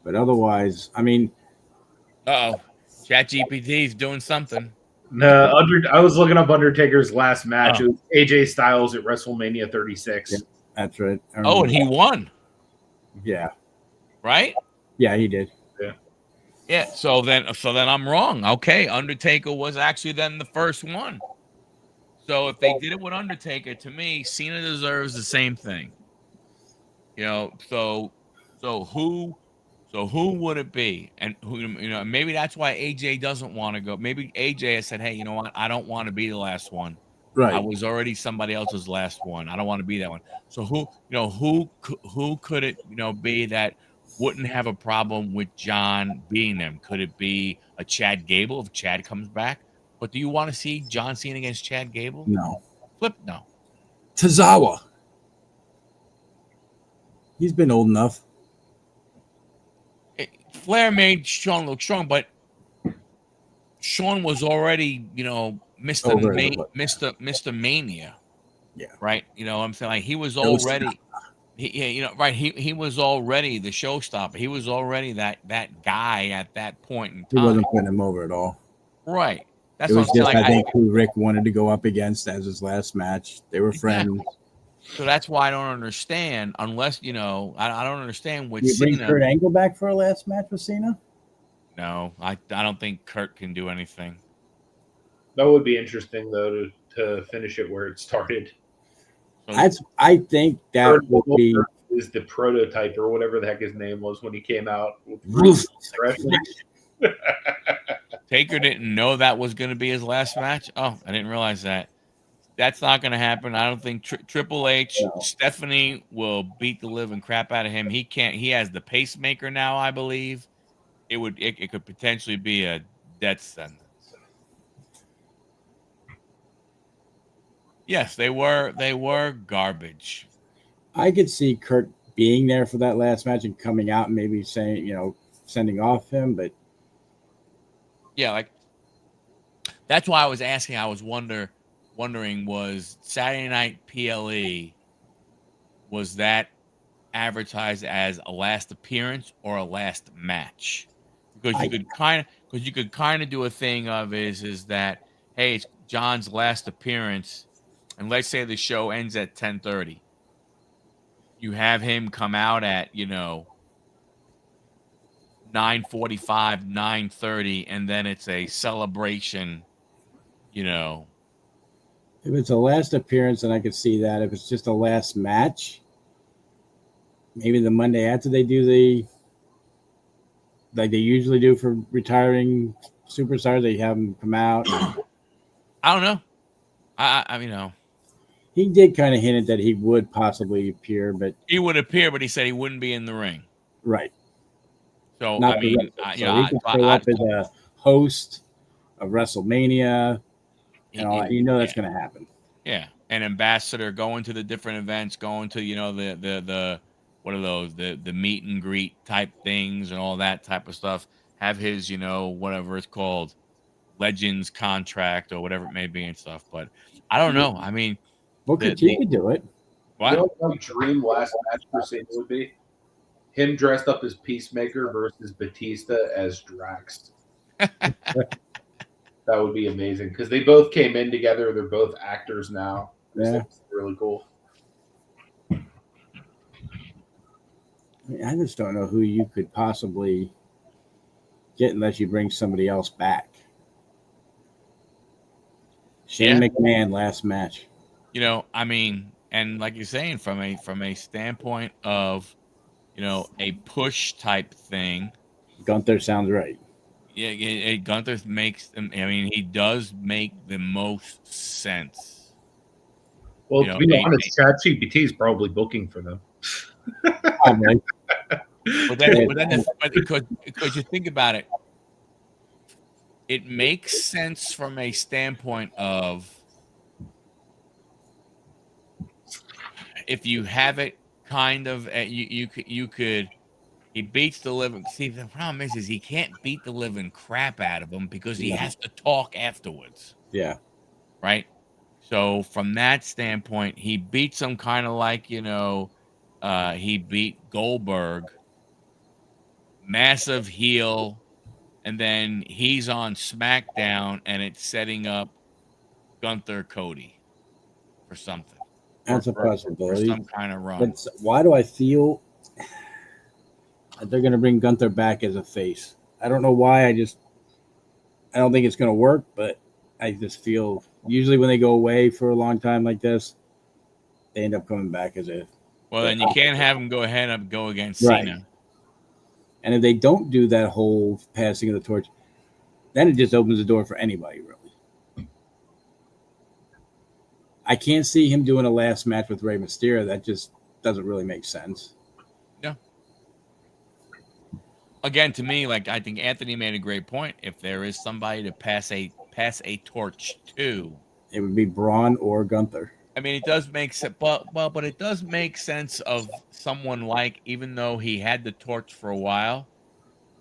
But otherwise, I mean, ChatGPT is doing something. No, I was looking up Undertaker's last match. It was AJ Styles at WrestleMania 36. Yeah, that's right. Oh, and he won. Yeah. Right? Yeah, he did. Yeah. So then I'm wrong. Okay, Undertaker was actually then the first one. So if they did it with Undertaker, to me, Cena deserves the same thing. So who would it be? And who, maybe that's why AJ doesn't want to go. Maybe AJ has said, hey, you know what? I don't want to be the last one. Right. I was already somebody else's last one. I don't want to be that one. So who could it, be that wouldn't have a problem with John being them? Could it be a Chad Gable if Chad comes back? But do you want to see John Cena against Chad Gable? No. No. Tozawa. He's been old enough. Flair made Sean look strong, but Sean was already, Mr. Mania. Yeah. Right. I'm saying, like, he was already, he was already the showstopper. He was already that guy at that point in time. He wasn't putting him over at all. Right. That's it was what I'm just, saying. I think, who Rick wanted to go up against as his last match. They were friends. So that's why I don't understand, unless, I don't understand what You bring Cena. Kurt Angle back for a last match with Cena? No, I don't think Kurt can do anything. That would be interesting, though, to finish it where it started. I think that Kurt would be is the prototype or whatever the heck his name was when he came out with Taker didn't know that was going to be his last match. Oh, I didn't realize that. That's not going to happen. I don't think Triple H, Stephanie will beat the living crap out of him. He can't. He has the pacemaker now, I believe. It could potentially be a death sentence. Yes, they were garbage. I could see Kurt being there for that last match and coming out and maybe saying, sending off him, but yeah, like, that's why I was asking. I was wondering, was Saturday Night PLE, was that advertised as a last appearance or a last match? Because you could kind of do a thing of is that, hey, it's John's last appearance, and let's say the show ends at 10:30. You have him come out at 9:45, 9:30, and then it's a celebration. If it's a last appearance, then I could see that. If it's just a last match, maybe the Monday after they do the like they usually do for retiring superstars? They have them come out. I don't know. I mean, He did kind of hint that he would possibly appear, but he would appear, but he said he wouldn't be in the ring. right, So not I the mean, wrestler. you So know, he can show up as a host of WrestleMania and all that. You know that's going to happen. Yeah, an ambassador going to the different events, going to the what are those the meet and greet type things and all that type of stuff. Have his whatever it's called, Legends contract or whatever it may be and stuff. But I don't know. I mean, Booker the T could do it. You know what my dream last match for Cena would be? Him dressed up as Peacemaker versus Batista as Drax. That would be amazing because they both came in together. They're both actors now. Yeah. It's really cool. I mean, I just don't know who you could possibly get unless you bring somebody else back. Shane McMahon last match. I mean, and like you're saying, from a standpoint of, a push type thing. Gunther sounds right. Yeah, Gunther makes them. I mean, he does make the most sense. Well, to be honest, ChatGPT is probably booking for them. Probably. But then because you think about it, it makes sense from a standpoint of if you have it kind of you could. He beats the living. See, the problem is he can't beat the living crap out of him because he has to talk afterwards. Yeah. Right. So from that standpoint, he beats him kind of like he beat Goldberg, massive heel, and then he's on SmackDown, and it's setting up Gunther Cody for something. That's a possibility. For some kind of run. But why do I feel that they're going to bring Gunther back as a face? I don't know why. I don't think it's going to work, but I just feel usually when they go away for a long time like this, they end up coming back as a. Well, then you can't have him go ahead and go against Right. Cena. And if they don't do that whole passing of the torch, then it just opens the door for anybody, really. I can't see him doing a last match with Rey Mysterio. That just doesn't really make sense. Yeah. Again, to me, like I think Anthony made a great point. If there is somebody to pass a torch to, it would be Braun or Gunther. I mean, it does make sense, but it does make sense of someone like, even though he had the torch for a while,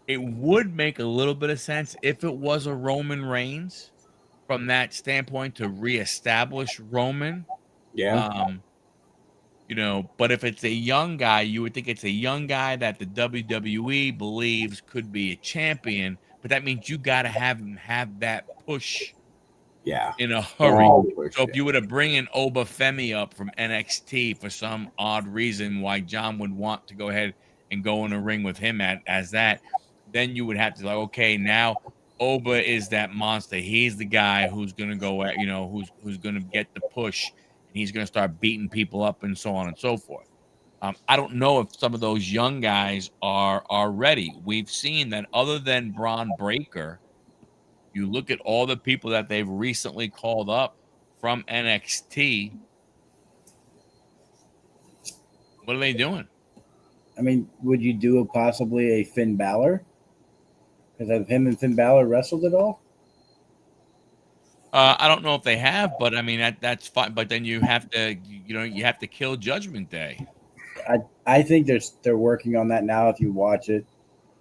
it would make a little bit of sense if it was a Roman Reigns from that standpoint to reestablish Roman. Yeah. But if it's a young guy, you would think it's a young guy that the WWE believes could be a champion, but that means you got to have him have that push. Yeah. In a hurry. So if you were to bring in Obafemi up from NXT for some odd reason why John would want to go ahead and go in a ring with him as that, then you would have to like, okay, now Oba is that monster. He's the guy who's going to go at, who's going to get the push, and he's going to start beating people up and so on and so forth. I don't know if some of those young guys are ready. We've seen that other than Braun Breaker, you look at all the people that they've recently called up from NXT. What are they doing? I mean, would you do possibly a Finn Balor? Because have him and Finn Balor wrestled at all? I don't know if they have, but I mean that's fine. But then you have to, you have to kill Judgment Day. I think they're working on that now. If you watch it,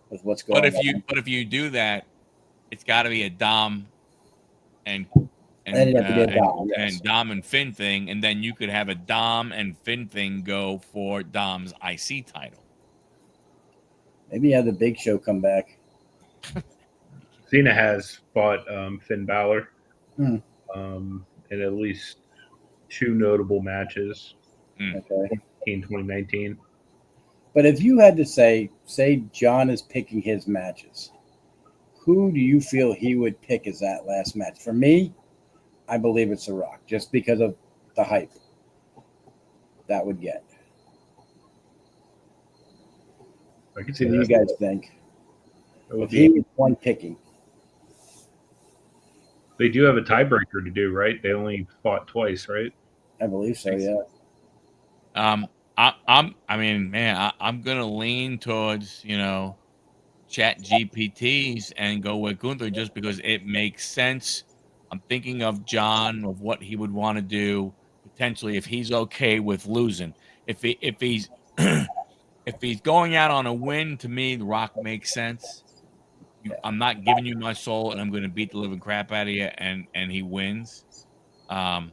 with what's going on. But if you do that, it's got to be a Dom and Dom and Finn thing, and then you could have a Dom and Finn thing go for Dom's IC title. Maybe have the Big Show come back. Cena has fought Finn Balor in at least 2 notable matches. Okay. In 2019. But if you had to say John is picking his matches, who do you feel he would pick as that last match? For me, I believe it's The Rock, just because of the hype that would get. I can see what do you guys think? If he was one picking. They do have a tiebreaker to do, right? They only fought twice, right? I believe so, yeah. I mean, man, I'm gonna lean towards, Chat GPTs and go with Gunther just because it makes sense. I'm thinking of John, of what he would want to do potentially if he's okay with losing. If he's if he's going out on a win, to me, The Rock makes sense. I'm not giving you my soul, and I'm going to beat the living crap out of you, and he wins. Um,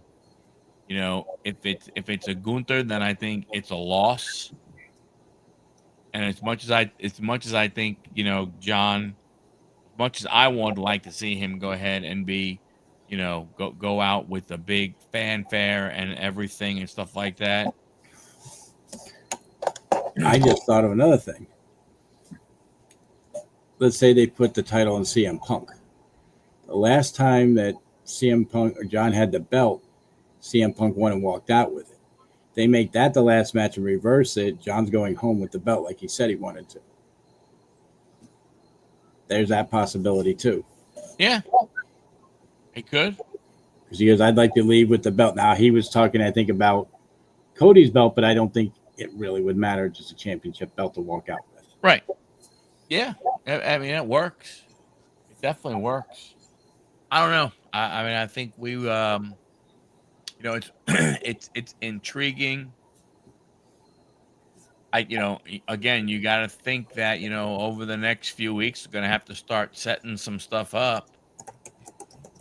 if it's a Gunther, then I think it's a loss. And as much as I think, John, as much as I would like to see him go ahead and be, go out with the big fanfare and everything and stuff like that. I just thought of another thing. Let's say they put the title on CM Punk. The last time that CM Punk or John had the belt, CM Punk won and walked out with it. They make that the last match and reverse it. John's going home with the belt like he said he wanted to. There's that possibility too. Yeah, he could. Because he goes, I'd like to leave with the belt. Now, he was talking, I think, about Cody's belt, but I don't think it really would matter. Just a championship belt to walk out with. Right. Yeah. I mean, it works. It definitely works. I don't know. I mean, I think we, it's it's intriguing. Again, you got to think that, over the next few weeks, we're going to have to start setting some stuff up.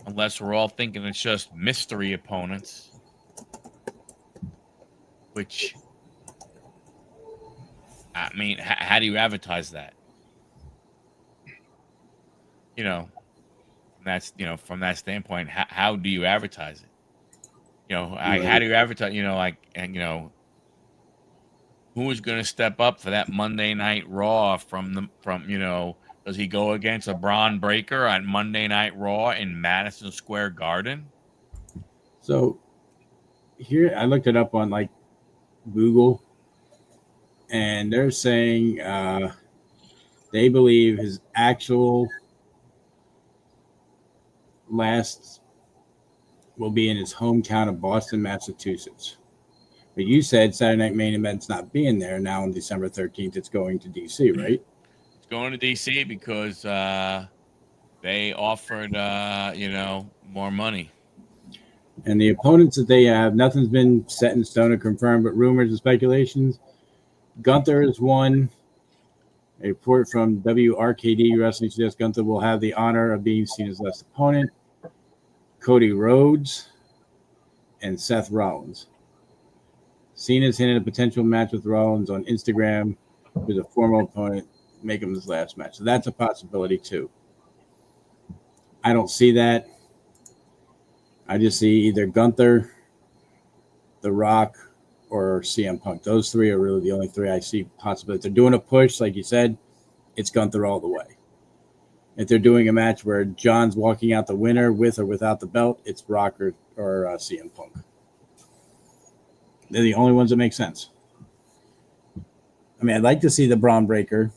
Unless we're all thinking it's just mystery opponents. Which, I mean, how do you advertise that? From that standpoint, how do you advertise it? How do you advertise, who is going to step up for that Monday Night Raw does he go against a Braun Breaker on Monday Night Raw in Madison Square Garden? So here, I looked it up on like Google, and they're saying they believe his actual last will be in his hometown of Boston, Massachusetts. But you said Saturday Night Main Event's not being there now on December 13th. It's going to DC, right? It's going to DC because they offered, more money. And the opponents that they have, nothing's been set in stone or confirmed, but rumors and speculations. Gunther is one. A report from WRKD Wrestling suggests Gunther will have the honor of being seen as last opponent. Cody Rhodes and Seth Rollins. Cena's hinted a potential match with Rollins on Instagram with a former opponent, make him his last match. So that's a possibility too. I don't see that. I just see either Gunther, The Rock, or CM Punk. Those three are really the only three I see possible. If they're doing a push, like you said, it's Gunther all the way. If they're doing a match where John's walking out the winner with or without the belt, it's Rock or CM Punk. They're the only ones that make sense. I mean, I'd like to see the Braun Breaker.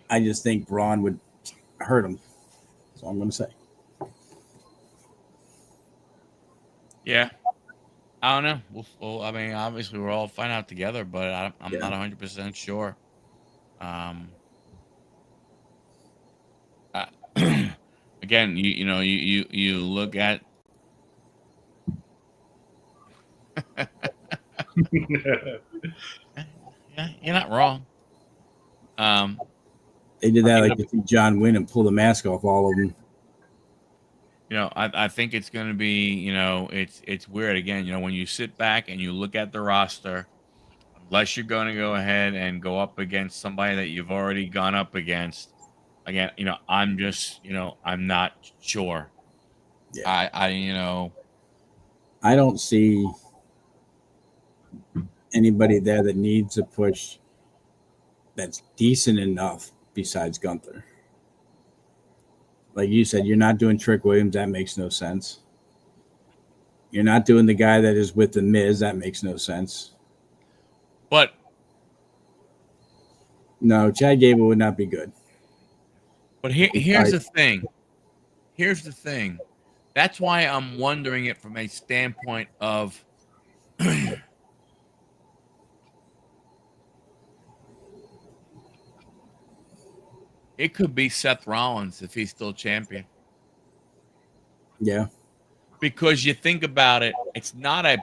I just think Braun would hurt him. That's all I'm going to say. Yeah. I don't know. Well, I mean, obviously, we'll all find out together, but I'm not 100% sure. Again, you look at. Yeah, you're not wrong. They did that like to see John win and pull the mask off all of them. I think it's going to be, it's weird. Again, when you sit back and you look at the roster, unless you're going to go ahead and go up against somebody that you've already gone up against, again, I'm just, I'm not sure. Yeah. I don't see anybody there that needs a push that's decent enough besides Gunther. Like you said, you're not doing Trick Williams. That makes no sense. You're not doing the guy that is with the Miz. That makes no sense. But no, Chad Gable would not be good. But here's the thing. Here's the thing. That's why I'm wondering it from a standpoint of it could be Seth Rollins if he's still champion. Yeah. Because you think about it, it's not a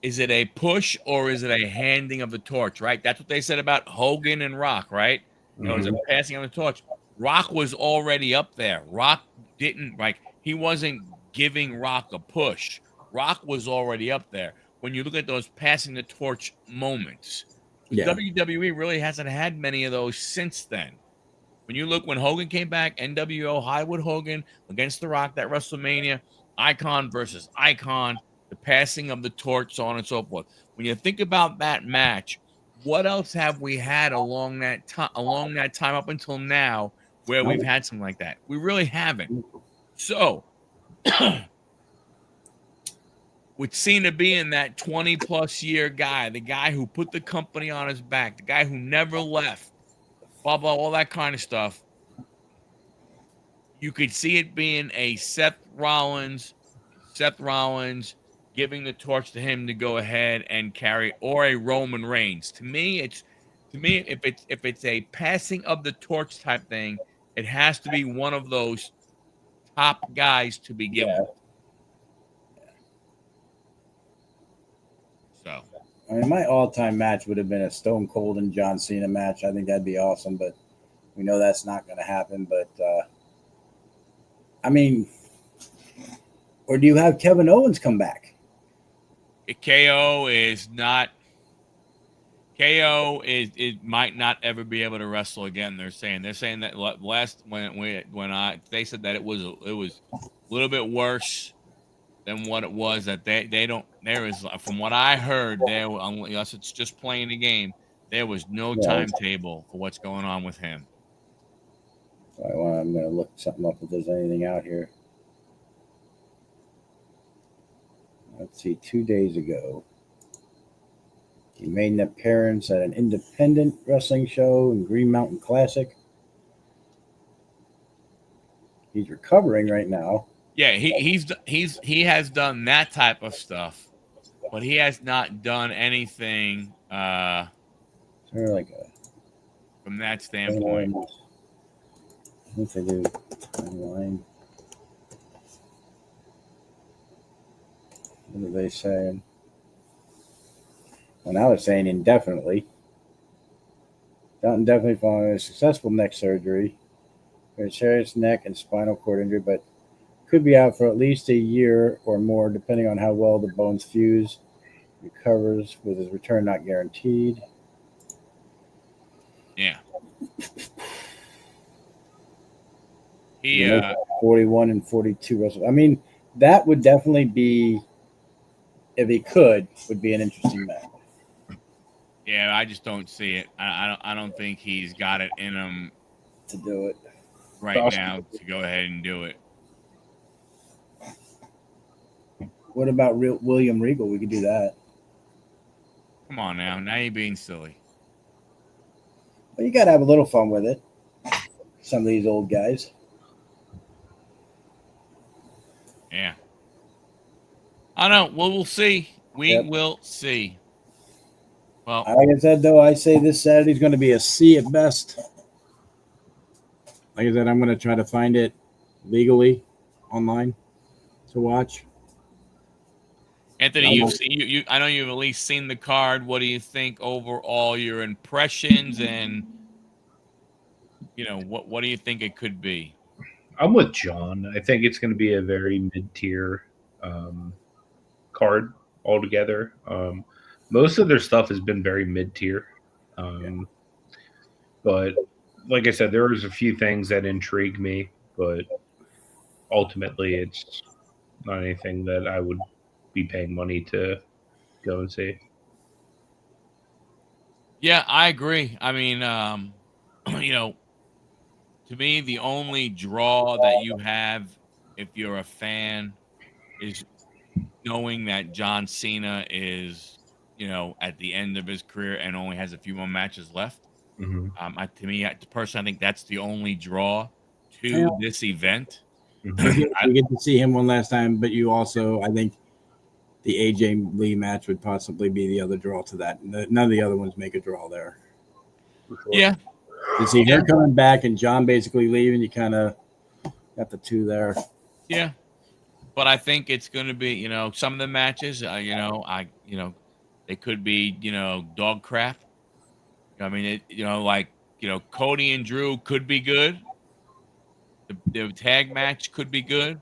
is it a push or is it a handing of the torch, right? That's what they said about Hogan and Rock, right? It was a passing of the torch. Rock was already up there. Rock didn't he wasn't giving Rock a push. Rock was already up there. When you look at those passing the torch moments, Yeah. WWE really hasn't had many of those since then. When you look when Hogan came back, NWO Hollywood Hogan against The Rock, that WrestleMania, icon versus icon, the passing of the torch, so on and so forth. When you think about that match, what else have we had along that time up until now where we've had something like that? We really haven't. So with Cena being that 20+ year guy, the guy who put the company on his back, the guy who never left, blah blah, all that kind of stuff. You could see it being a Seth Rollins giving the torch to him to go ahead and carry, or a Roman Reigns. To me, if it's a passing of the torch type thing, it has to be one of those top guys to begin with. So, I mean, my all-time match would have been a Stone Cold and John Cena match. I think that'd be awesome, but we know that's not going to happen. But I mean, or do you have Kevin Owens come back? KO is not. KO is it might not ever be able to wrestle again. They're saying that last they said that it was a little bit worse than what it was, that they don't, there is, from what I heard, there, unless it's just playing the game, there was no timetable for what's going on with him. I'm going to look something up if there's anything out here. Let's see, 2 days ago, he made an appearance at an independent wrestling show in Green Mountain Classic. He's recovering right now. Yeah, he has done that type of stuff, but he has not done anything Like from that standpoint. What they do online? What are they saying? Well, now they're saying indefinitely. Not indefinitely following a successful neck surgery for a serious neck and spinal cord injury, but could be out for at least a year or more, depending on how well the bones fuse. Recovers with his return not guaranteed. Yeah. He 41 and 42 wrestlers. I mean, that would definitely be, if he could, would be an interesting match. Yeah, I just don't see it. I don't think he's got it in him to do it right now to go ahead and do it. What about William Regal? We could do that. Come on now. Now you're being silly. Well, you got to have a little fun with it. Some of these old guys. Yeah. I don't know. Well, we'll see. We will see. Well, like I said, though, I say this Saturday's going to be a C at best. Like I said, I'm going to try to find it legally online to watch. Anthony, you I know you've at least seen the card. What do you think overall, your impressions, and what do you think it could be? I'm with John. I think it's going to be a very mid-tier card altogether. Most of their stuff has been very mid-tier. But like I said, there was a few things that intrigued me, but ultimately it's not anything that I would be paying money to go and see. Yeah, I agree. I mean, to me, the only draw that you have if you're a fan is knowing that John Cena is, at the end of his career and only has a few more matches left. To me, personally, I think that's the only draw to this event. We get to see him one last time, but you also, I think, the AJ Lee match would possibly be the other draw to that. None of the other ones make a draw there. Sure. Yeah. To see her coming back and John basically leaving, you kind of got the two there. Yeah. But I think it's going to be, some of the matches, they could be, dog crap. I mean, Cody and Drew could be good. The tag match could be good.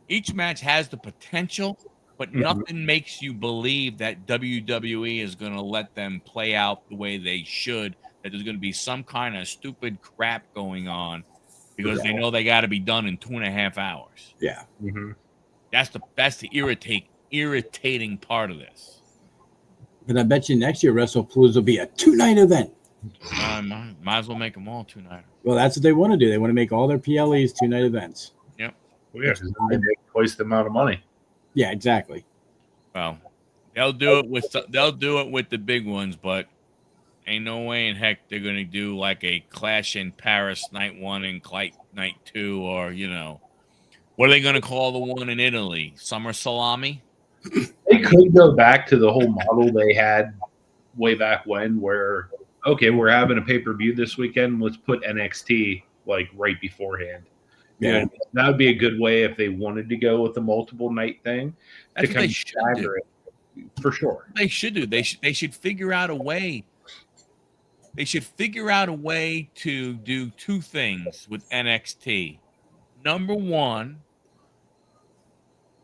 Each match has the potential, but nothing makes you believe that WWE is going to let them play out the way they should, that there's going to be some kind of stupid crap going on because they know they got to be done in 2.5 hours. Yeah. That's the irritating part of this. But I bet you next year WrestlePalooza will be a 2-night event. Might as well make them all 2-night. Well, that's what they want to do. They want to make all their PLEs 2-night events. Yep. Well, yeah, because they make twice the amount of money. Yeah, exactly. Well, they'll do it with the big ones, but ain't no way in heck they're gonna do like a Clash in Paris night 1 and night 2, or what are they gonna call the one in Italy? Summer Salami? They could go back to the whole model they had way back when, where we're having a pay-per-view this weekend. Let's put NXT like right beforehand. Yeah, that would be a good way if they wanted to go with the multiple night thing. That's what they should do. For sure. They should do. They should figure out a way. They should figure out a way to do two things with NXT. Number one,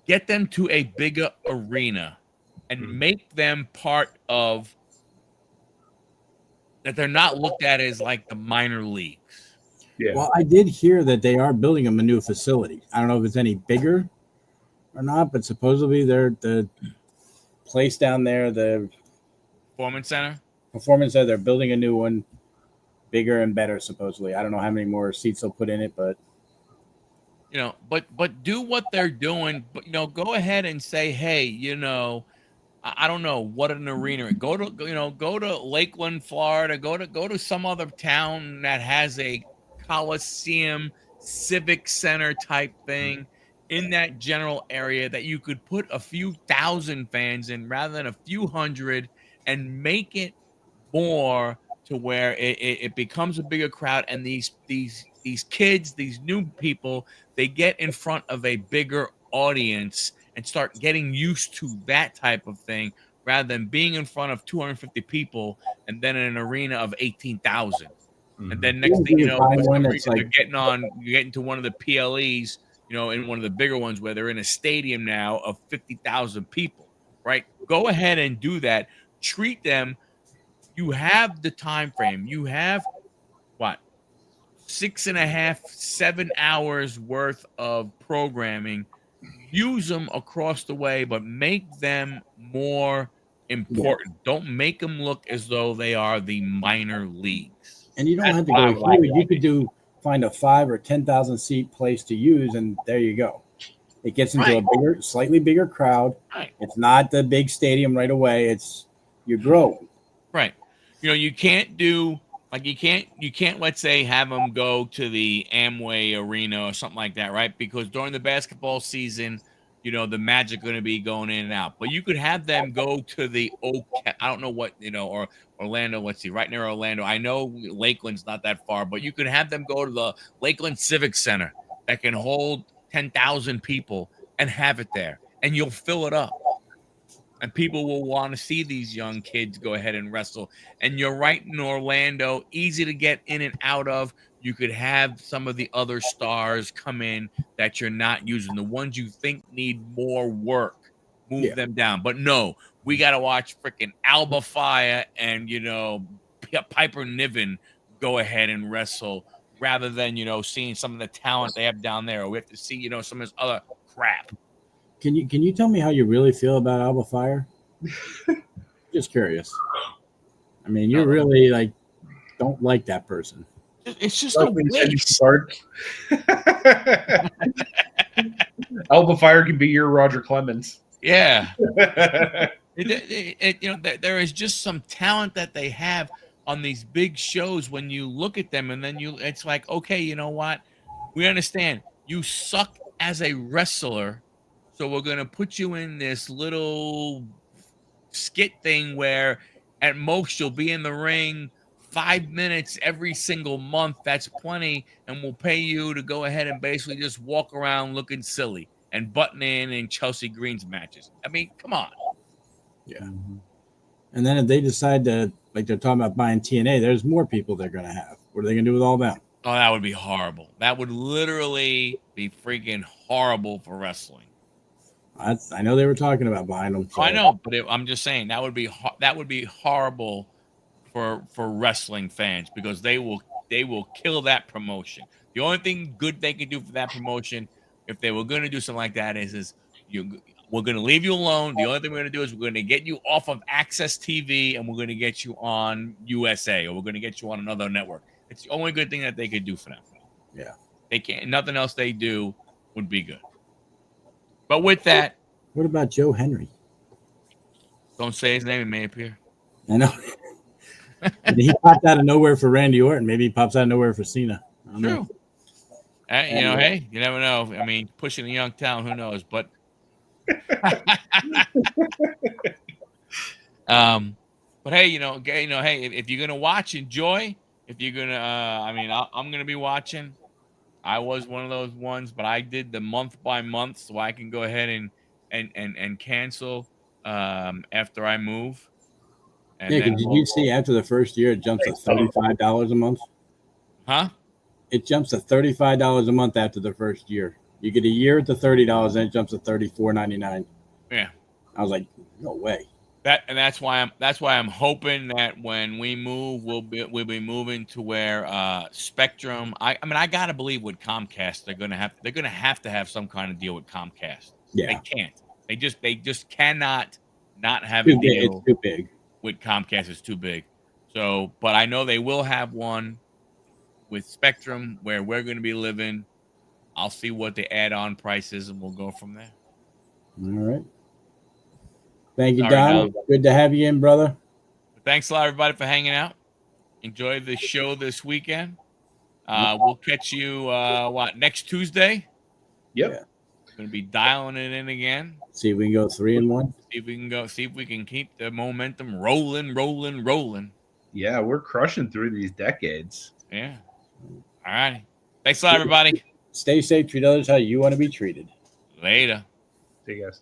get them to a bigger arena and make them part of that. They're not looked at as like the minor leagues. Yeah. Well, I did hear that they are building them a new facility. I don't know if it's any bigger or not, but supposedly the place down there, the Performance Center, they're building a new one, bigger and better, supposedly. I don't know how many more seats they'll put in it, but but do what they're doing. But go ahead and say, hey, I don't know what an arena. Go to Lakeland, Florida. Go to some other town that has a Coliseum, Civic Center type thing in that general area that you could put a few thousand fans in rather than a few hundred, and make it more to where it becomes a bigger crowd, and these kids, these new people, they get in front of a bigger audience and start getting used to that type of thing rather than being in front of 250 people and then in an arena of 18,000. And then next thing you know, you're getting to one of the PLEs, in one of the bigger ones where they're in a stadium now of 50,000 people, right? Go ahead and do that. Treat them. You have the time frame. You have 6.5, 7 hours worth of programming. Use them across the way, but make them more important. Don't make them look as though they are the minor leagues. And you don't have to go huge. You could find a 5,000 or 10,000 seat place to use, and there you go. It gets into a slightly bigger crowd. Right. It's not the big stadium right away. You're growing. Right. You can't do you can't let's say have them go to the Amway Arena or something like that, right? Because during the basketball season, the Magic are going to be going in and out. But you could have them go to the I don't know what, or Orlando. Let's see, right near Orlando. I know Lakeland's not that far, but you could have them go to the Lakeland Civic Center that can hold 10,000 people and have it there, and you'll fill it up. And people will want to see these young kids go ahead and wrestle. And you're right in Orlando, easy to get in and out of. You could have some of the other stars come in that you're not using. The ones you think need more work, move them down. But no, we got to watch freaking Alba Fire and, Piper Niven go ahead and wrestle rather than, seeing some of the talent they have down there. Or we have to see, some of this other crap. Can you tell me how you really feel about Alba Fire? Just curious. I mean, you really don't like that person. It's just a waste. Alba Fire can be your Roger Clemens. Yeah. There is just some talent that they have on these big shows when you look at them, and then it's like, okay, you know what? We understand you suck as a wrestler, so we're gonna put you in this little skit thing where at most you'll be in the ring 5 minutes every single month. That's plenty, and we'll pay you to go ahead and basically just walk around looking silly and button in Chelsea Green's matches. I mean, come on. Yeah. And then if they decide to, like they're talking about buying TNA, there's more people they're going to have. What are they going to do with all them? Oh, that would be horrible. That would literally be freaking horrible for wrestling. I know they were talking about buying them. So. I know, but I'm just saying that would be horrible for wrestling fans, because they will kill that promotion. The only thing good they could do for that promotion, if they were going to do something like that, is we're going to leave you alone. The only thing we're going to do is we're going to get you off of Access TV, and we're going to get you on USA, or we're going to get you on another network. It's the only good thing that they could do for them. Yeah. They can't. Nothing else they do would be good. But with that, what about Joe Henry? Don't say his name; it may appear. I know. He popped out of nowhere for Randy Orton. Maybe he pops out of nowhere for Cena. True. Hey, you never know. I mean, pushing a young talent, who knows? But, but hey, hey, if you're gonna watch, enjoy. If you're gonna, I'm gonna be watching. I was one of those ones, but I did the month by month, so I can go ahead and cancel after I move. And did you see after the first year it jumps to $35 a month? Huh? It jumps to $35 a month after the first year. You get a year at the $30, and it jumps to $34.99. Yeah. I was like, no way. That's why I'm hoping that when we move, we'll be moving to where Spectrum. I gotta believe with Comcast they're gonna have to have some kind of deal with Comcast. Yeah. They can't. They just cannot not have a deal. It's too big. With Comcast, it's too big. So, but I know they will have one with Spectrum where we're going to be living. I'll see what the add-on price is, and we'll go from there. All right. Thank you, Don. Good to have you in, brother. Thanks a lot, everybody, for hanging out. Enjoy the show this weekend. We'll catch you, next Tuesday? Yep. Yeah. Going to be dialing it in again. See if we can go 3-1. See if we can keep the momentum rolling. Yeah, we're crushing through these decades. Yeah. All right. Thanks a lot, everybody. Stay safe. Treat others how you want to be treated. Later. See you guys.